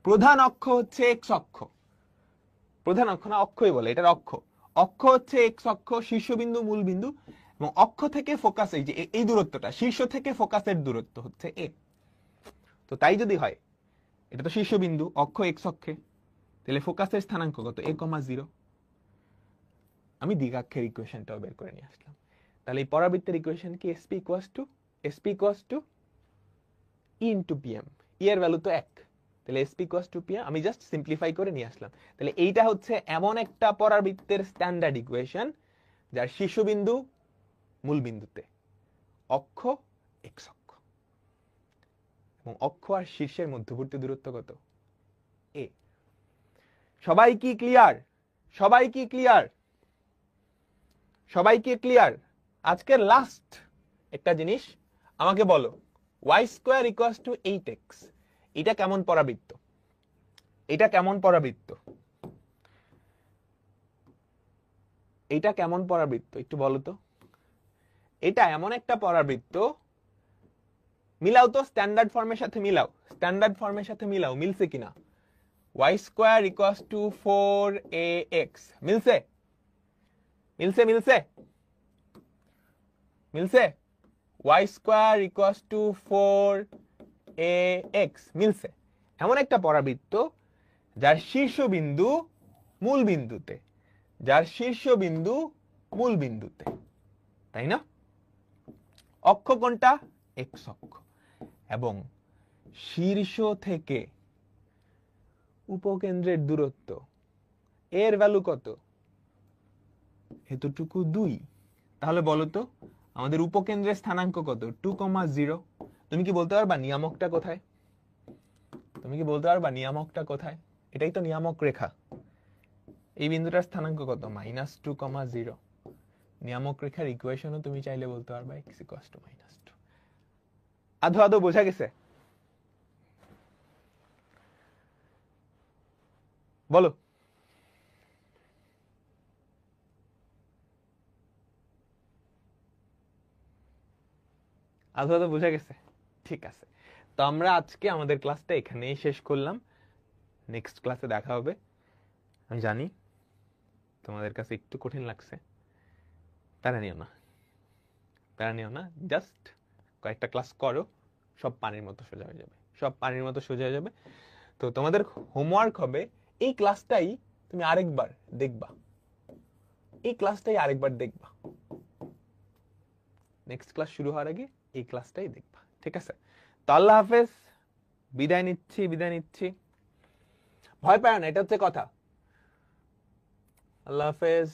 প্রধান অক্ষ হচ্ছে এক্স অক্ষ, প্রধান অক্ষ না অক্ষই বলে, এটার অক্ষ, অক্ষ হচ্ছে এক্স অক্ষ, শীর্ষবিন্দু মূল বিন্দু, এবং অক্ষ থেকে ফোকাস, এই যে এই দূরত্বটা শীর্ষ থেকে ফোকাসের দূরত্ব হচ্ছে এ। তো তাই যদি হয়, এটা তো শীর্ষবিন্দু, অক্ষ এক্স অক্ষে, তাহলে ফোকাসের স্থানাঙ্ক কত, a, 0। আমি দ্বিঘাক্ষের ইকুয়েশনটাও বের করে নিয়ে আসলাম। তাহলে এই পরাবৃত্তের ইকুয়েশন কি, SP equals to E into PM, E এর ভ্যালু তো 1, তাহলে SP ইকুয়ালস টু PM, আমি জাস্ট সিম্পলিফাই করে নিয়ে আসলাম। তাহলে এইটা হচ্ছে এমন একটা পরাবৃত্তের স্ট্যান্ডার্ড ইকুয়েশন যার শীর্ষবিন্দু মূল বিন্দুতে, অক্ষ এক্স অক্ষ, এবং অক্ষ আর শীর্ষের মধ্যবর্তী দূরত্ব কত, a। সবাই কি ক্লিয়ার? সবাই কি ক্লিয়ার? সবাই কি ক্লিয়ার? আজকের লাস্ট একটা জিনিস আমাকে বলো, y² ইকুয়ালস টু 8x, এটা কেমন পরাবৃত্ত? এটা কেমন পরাবৃত্ত? এটা কেমন পরাবৃত্ত একটু বলো তো। এটা এমন একটা পরাবৃত্ত, মিলাও তো স্ট্যান্ডার্ড ফর্মের সাথে, মিলাও স্ট্যান্ডার্ড ফর্মের সাথে, মিলাও মিলছে কিনা। y² ইকুয়ালস টু 4ax, মিলছে? মিলছে? মিলছে? মিলছে? y² ইকুয়ালস টু 4ax, মিলছে? এমন একটা পরাবৃত্ত যার শীর্ষবিন্দু মূল বিন্দুতে, যার শীর্ষবিন্দু মূল বিন্দুতে, তাই না? অক্ষ কোনটা, এক্স অক্ষ, এবং শীর্ষ থেকে উপকেন্দ্রের দূরত্ব, এর ভ্যালু কত, এতটুকু 2। তাহলে বলো তো আমাদের উপকেন্দ্রের স্থানাঙ্ক কত, 2,0। তুমি কি বলতে পারবা নিয়ামকটা কোথায়? তুমি কি বলতে পারবা নিয়ামকটা কোথায়? এটাই তো নিয়ামক রেখা। এই বিন্দুটার স্থানাঙ্ক কত, -2,0। নিয়ামক রেখার ইকুয়েশনও তুমি চাইলে বলতে পারবা x ইকুয়ালস টু -2। আধো আধো বোঝা গেছে? বলো। আধো আধো বোঝা গেছে? ঠিক আছে, তো আমরা আজকে আমাদের ক্লাসটা এখানেই শেষ করলাম। নেক্সট ক্লাসে দেখা হবে। আমি জানি তোমাদের কাছে একটু কঠিন লাগছে, প্যারা নিও না, প্যারা নিও না, জাস্ট কয়েকটা ক্লাস করো, সব পানির মতো সোজা হয়ে যাবে, সব পানির মতো সোজা হয়ে যাবে। তো তোমাদের হোমওয়ার্ক হবে এই ক্লাসটাই তুমি আরেকবার দেখবা, এই ক্লাসটাই আরেকবার দেখবা, নেক্সট ক্লাস শুরু হওয়ার আগে এই ক্লাসটাই দেখবা, ঠিক আছে? তো আল্লাহ হাফেজ, বিদায় নিচ্ছি, বিদায় নিচ্ছি। ভয় পায় না, এটা হচ্ছে কথা। আল্লাহ হাফেজ।